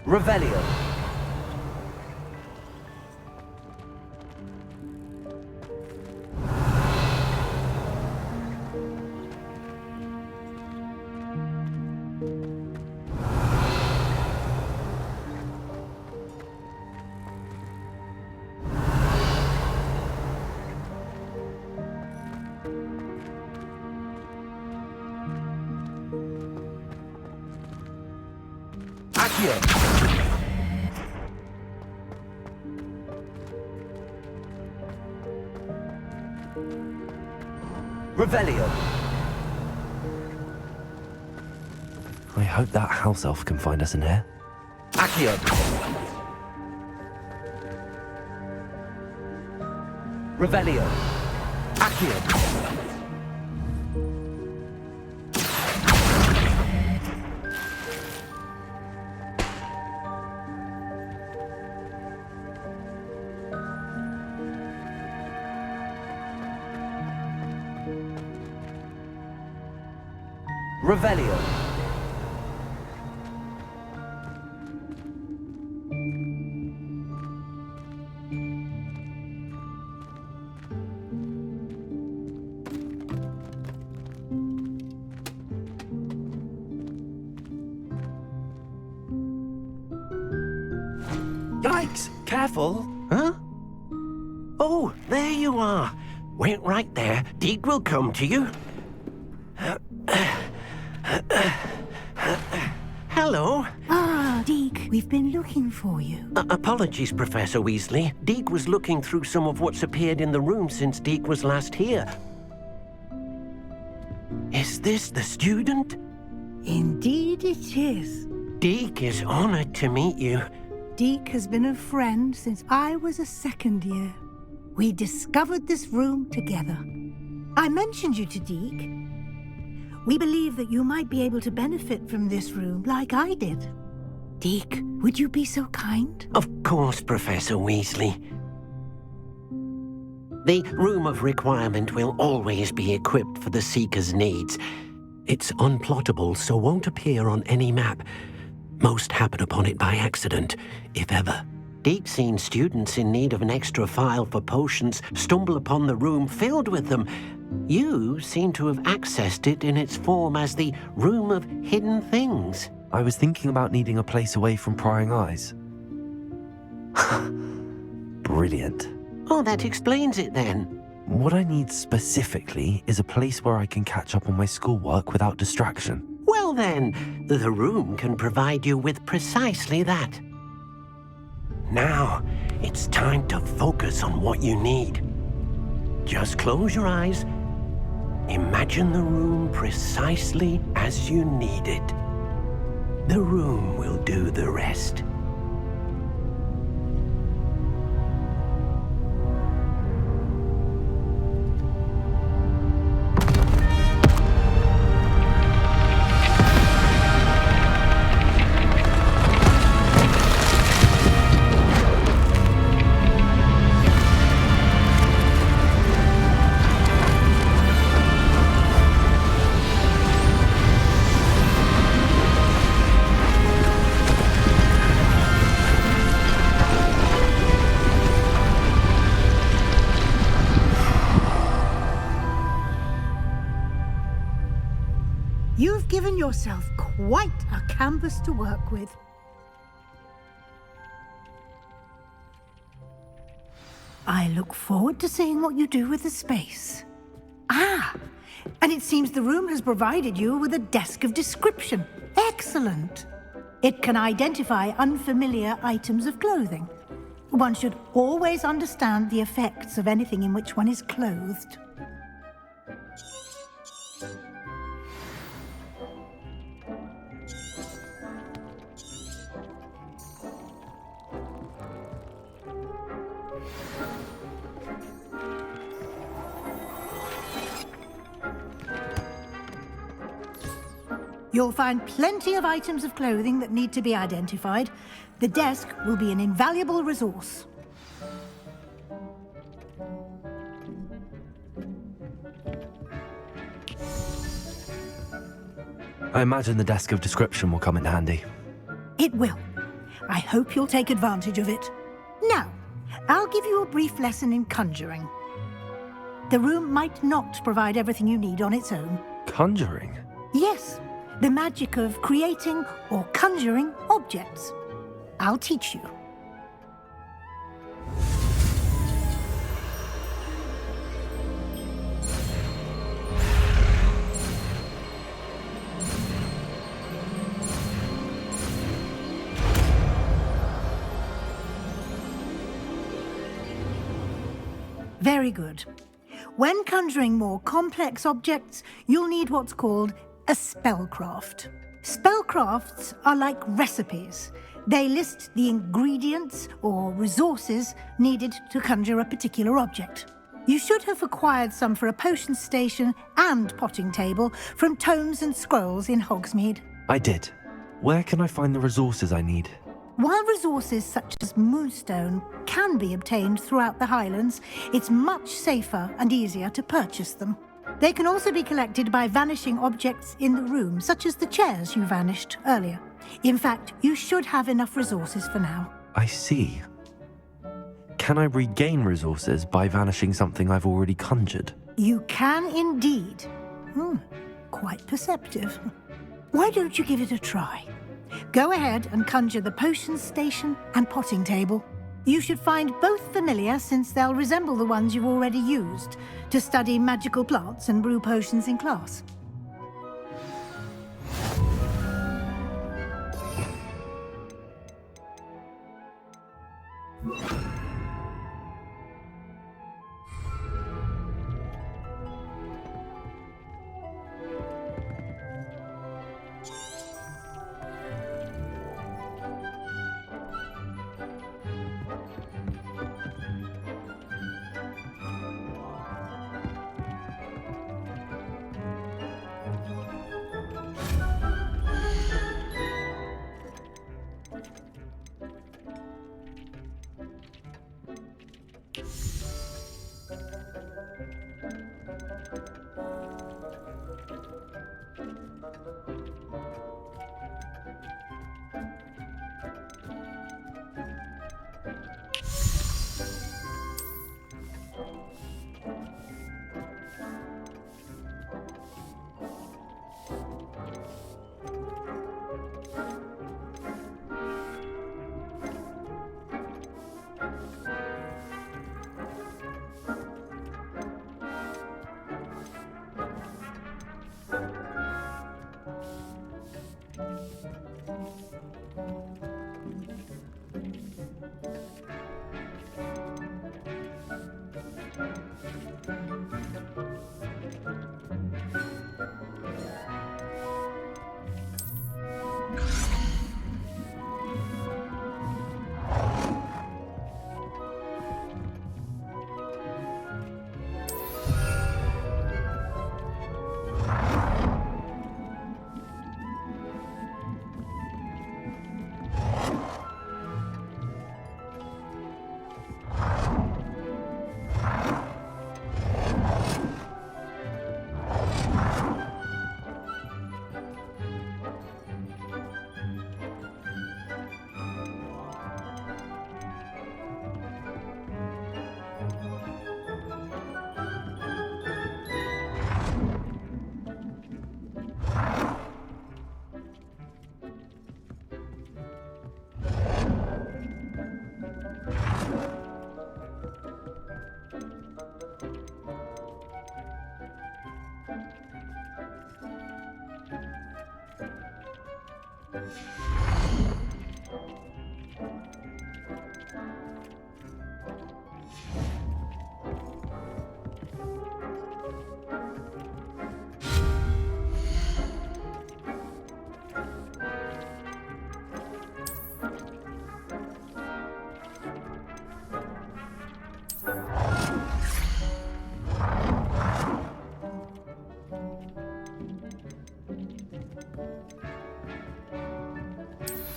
Revelio. Accio. Revelio. I hope that house elf can find us in here. Accio. Revelio. Accio. Revelio. Yikes! Careful! Huh? Oh, there you are. Wait right there. Deke will come to you. Hello. Ah, Deke, we've been looking for you. Apologies, Professor Weasley. Deke was looking through some of what's appeared in the room since Deke was last here. Is this the student? Indeed it is. Deke is honored to meet you. Deke has been a friend since I was a second year. We discovered this room together. I mentioned you to Deke. We believe that you might be able to benefit from this room like I did. Deke, would you be so kind? Of course, Professor Weasley. The Room of Requirement will always be equipped for the Seeker's needs. It's unplottable, so won't appear on any map. Most happen upon it by accident, if ever. Deke's seen students in need of an extra file for potions stumble upon the room filled with them. You seem to have accessed it in its form as the Room of Hidden Things. I was thinking about needing a place away from prying eyes. Brilliant. Oh, that explains it then. What I need specifically is a place where I can catch up on my schoolwork without distraction. Well then, the room can provide you with precisely that. Now, it's time to focus on what you need. Just close your eyes. Imagine the room precisely as you need it. The room will do the rest. You've given yourself quite a canvas to work with. I look forward to seeing what you do with the space. Ah, and it seems the room has provided you with a desk of description. Excellent. It can identify unfamiliar items of clothing. One should always understand the effects of anything in which one is clothed. You'll find plenty of items of clothing that need to be identified. The desk will be an invaluable resource. I imagine the desk of description will come in handy. It will. I hope you'll take advantage of it. Now, I'll give you a brief lesson in conjuring. The room might not provide everything you need on its own. Conjuring? Yes, the magic of creating or conjuring objects. I'll teach you. Very good. When conjuring more complex objects, you'll need what's called a spellcraft. Spellcrafts are like recipes. They list the ingredients or resources needed to conjure a particular object. You should have acquired some for a potion station and potting table from tomes and scrolls in Hogsmeade. I did. Where can I find the resources I need? While resources such as moonstone can be obtained throughout the Highlands, it's much safer and easier to purchase them. They can also be collected by vanishing objects in the room, such as the chairs you vanished earlier. In fact, you should have enough resources for now. I see. Can I regain resources by vanishing something I've already conjured? You can indeed. Quite perceptive. Why don't you give it a try? Go ahead and conjure the potion station and potting table. You should find both familiar, since they'll resemble the ones you've already used to study magical plants and brew potions in class.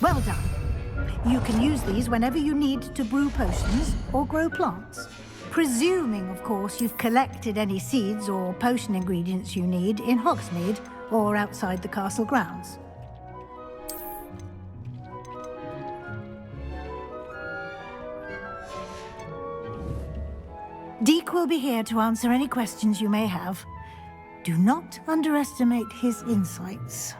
Well done. You can use these whenever you need to brew potions or grow plants. Presuming, of course, you've collected any seeds or potion ingredients you need in Hogsmeade or outside the castle grounds. Deek will be here to answer any questions you may have. Do not underestimate his insights.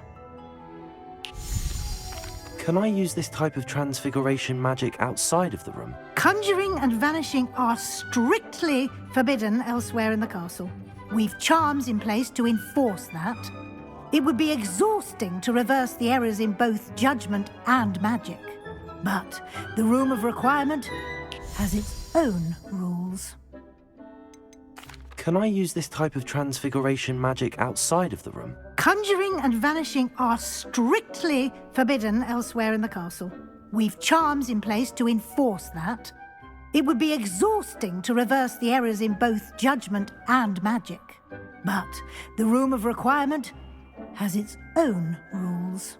Can I use this type of transfiguration magic outside of the room? Conjuring and vanishing are strictly forbidden elsewhere in the castle. We've charms in place to enforce that. It would be exhausting to reverse the errors in both judgment and magic. But the Room of Requirement has its own rules. Can I use this type of transfiguration magic outside of the room? Conjuring and vanishing are strictly forbidden elsewhere in the castle. We've charms in place to enforce that. It would be exhausting to reverse the errors in both judgment and magic. But the Room of Requirement has its own rules.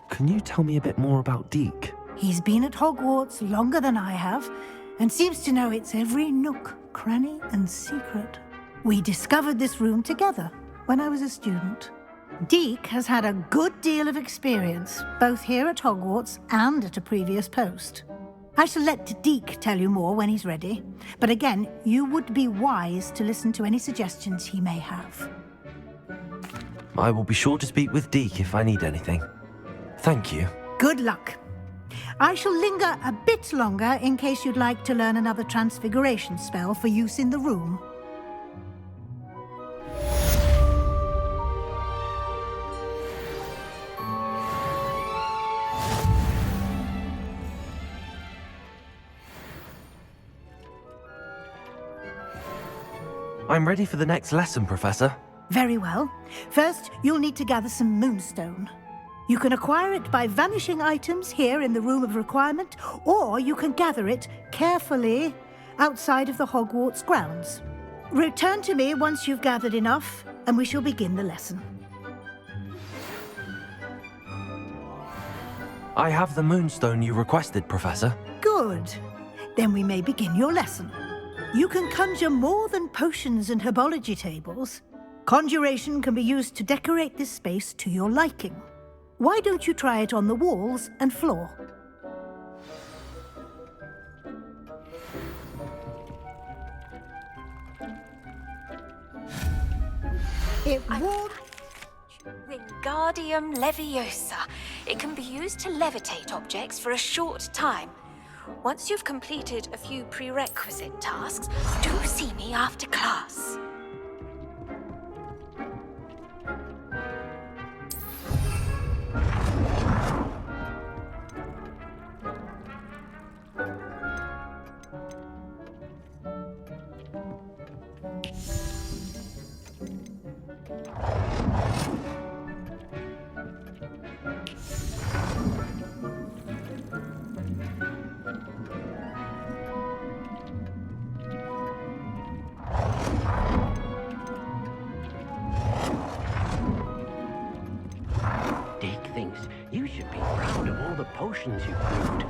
Can you tell me a bit more about Deek? He's been at Hogwarts longer than I have, and seems to know its every nook, cranny, and secret. We discovered this room together when I was a student. Deek has had a good deal of experience, both here at Hogwarts and at a previous post. I shall let Deek tell you more when he's ready, but again, you would be wise to listen to any suggestions he may have. I will be sure to speak with Deek if I need anything. Thank you. Good luck. I shall linger a bit longer in case you'd like to learn another transfiguration spell for use in the room. I'm ready for the next lesson, Professor. Very well. First, you'll need to gather some moonstone. You can acquire it by vanishing items here in the Room of Requirement, or you can gather it carefully outside of the Hogwarts grounds. Return to me once you've gathered enough, and we shall begin the lesson. I have the moonstone you requested, Professor. Good. Then we may begin your lesson. You can conjure more than potions and herbology tables. Conjuration can be used to decorate this space to your liking. Why don't you try it on the walls and floor? Wingardium Leviosa. It can be used to levitate objects for a short time. Once you've completed a few prerequisite tasks, do see me after class. Deek thinks you should be proud of all the potions you've brewed.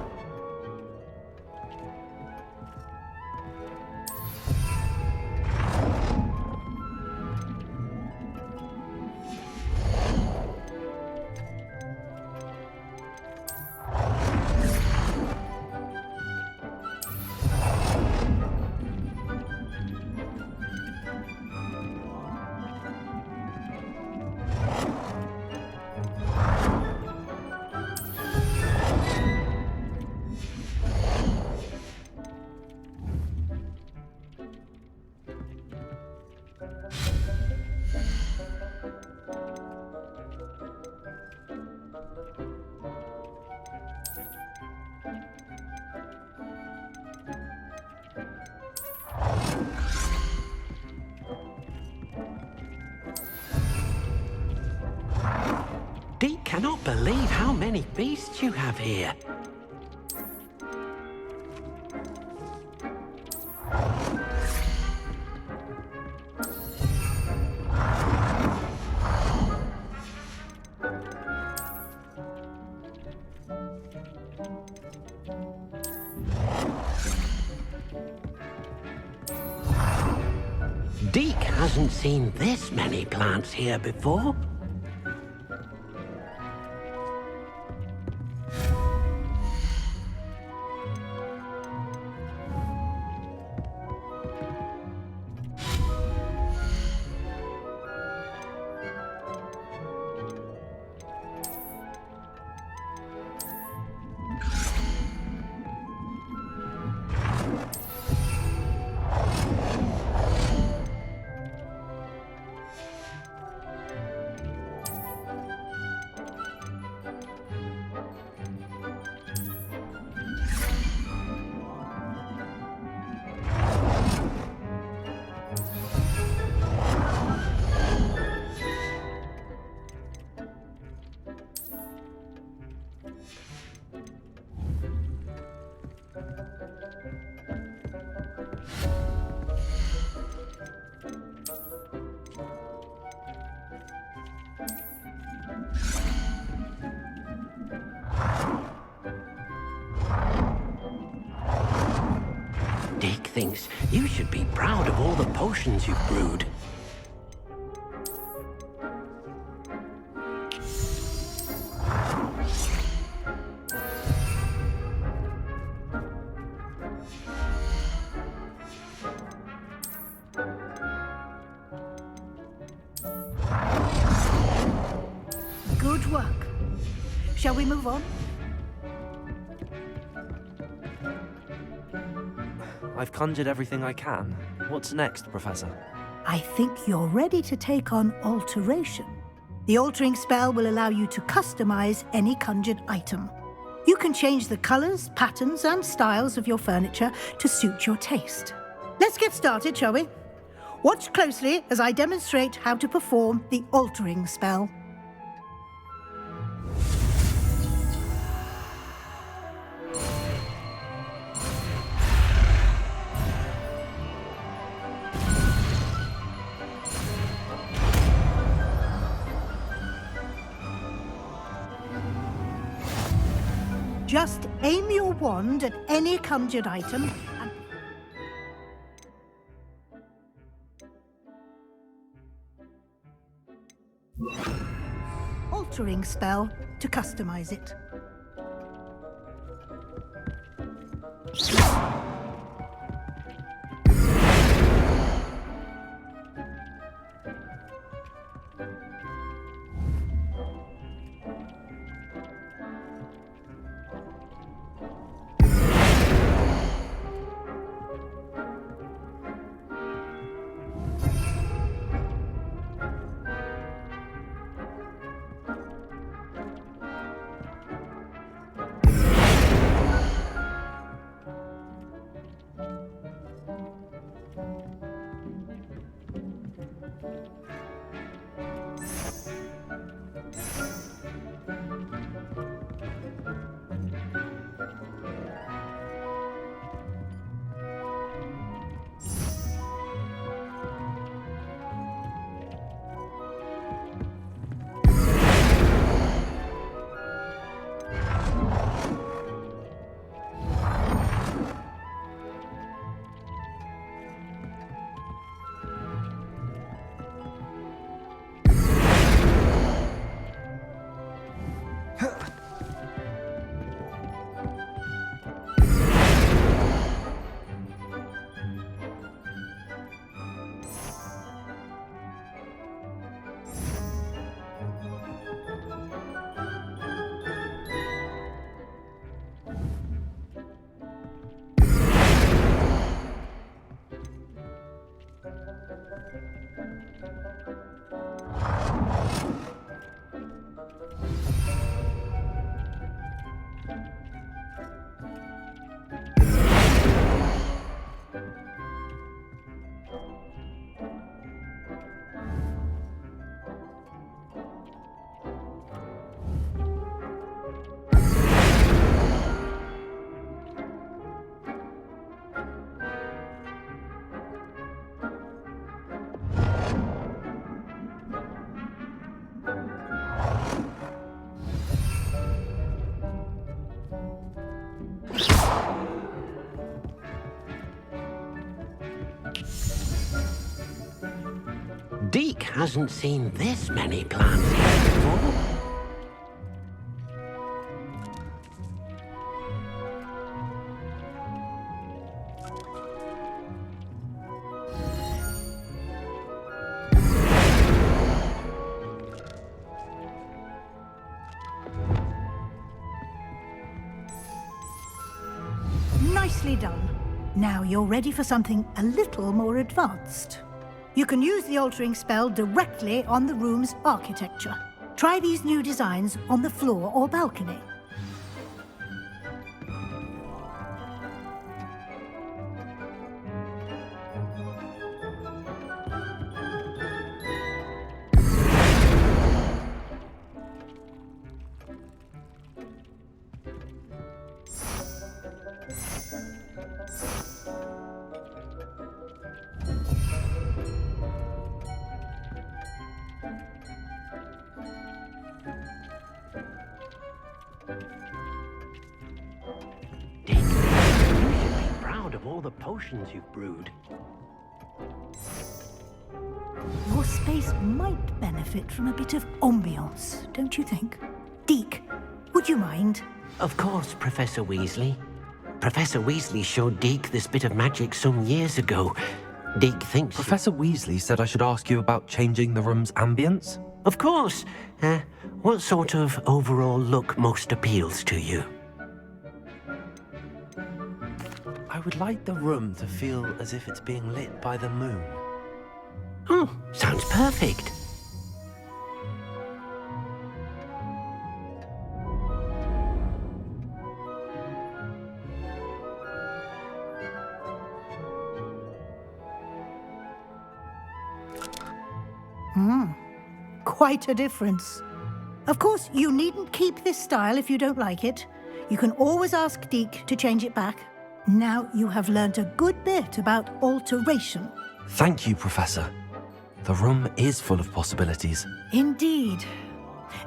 Deek cannot believe how many beasts you have here. Deke hasn't seen this many plants here before. Deke thinks you should be proud of all the potions you've brewed. Good work. Shall we move on? I've conjured everything I can. What's next, Professor? I think you're ready to take on alteration. The altering spell will allow you to customize any conjured item. You can change the colors, patterns, and styles of your furniture to suit your taste. Let's get started, shall we? Watch closely as I demonstrate how to perform the altering spell. Just aim your wand at any conjured item and... altering spell to customize it. Deke hasn't seen this many plants here before. Nicely done. Now you're ready for something a little more advanced. You can use the altering spell directly on the room's architecture. Try these new designs on the floor or balcony. All the potions you've brewed. Your space might benefit from a bit of ambiance, don't you think? Deke, would you mind? Of course, Professor Weasley. Professor Weasley showed Deke this bit of magic some years ago. Deke thinks... Professor Weasley said I should ask you about changing the room's ambience? Of course. What sort of overall look most appeals to you? I would like the room to feel as if it's being lit by the moon. Oh, sounds perfect. Quite a difference. Of course, you needn't keep this style if you don't like it. You can always ask Deke to change it back. Now you have learnt a good bit about alteration. Thank you, Professor. The room is full of possibilities. Indeed.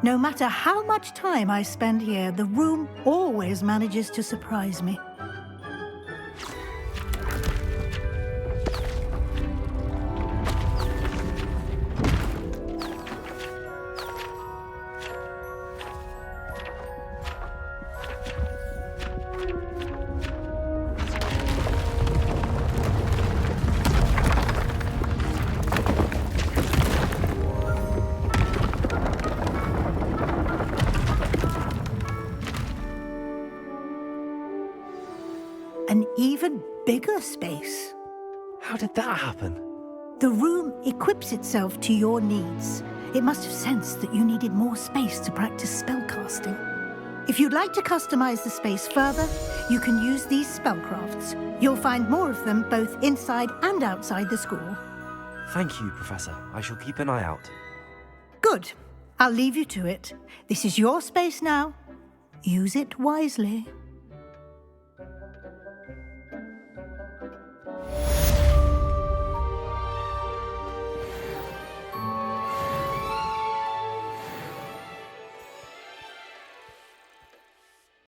No matter how much time I spend here, the room always manages to surprise me. An even bigger space. How did that happen? The room equips itself to your needs. It must have sensed that you needed more space to practice spellcasting. If you'd like to customize the space further, you can use these spellcrafts. You'll find more of them both inside and outside the school. Thank you, Professor. I shall keep an eye out. Good. I'll leave you to it. This is your space now. Use it wisely.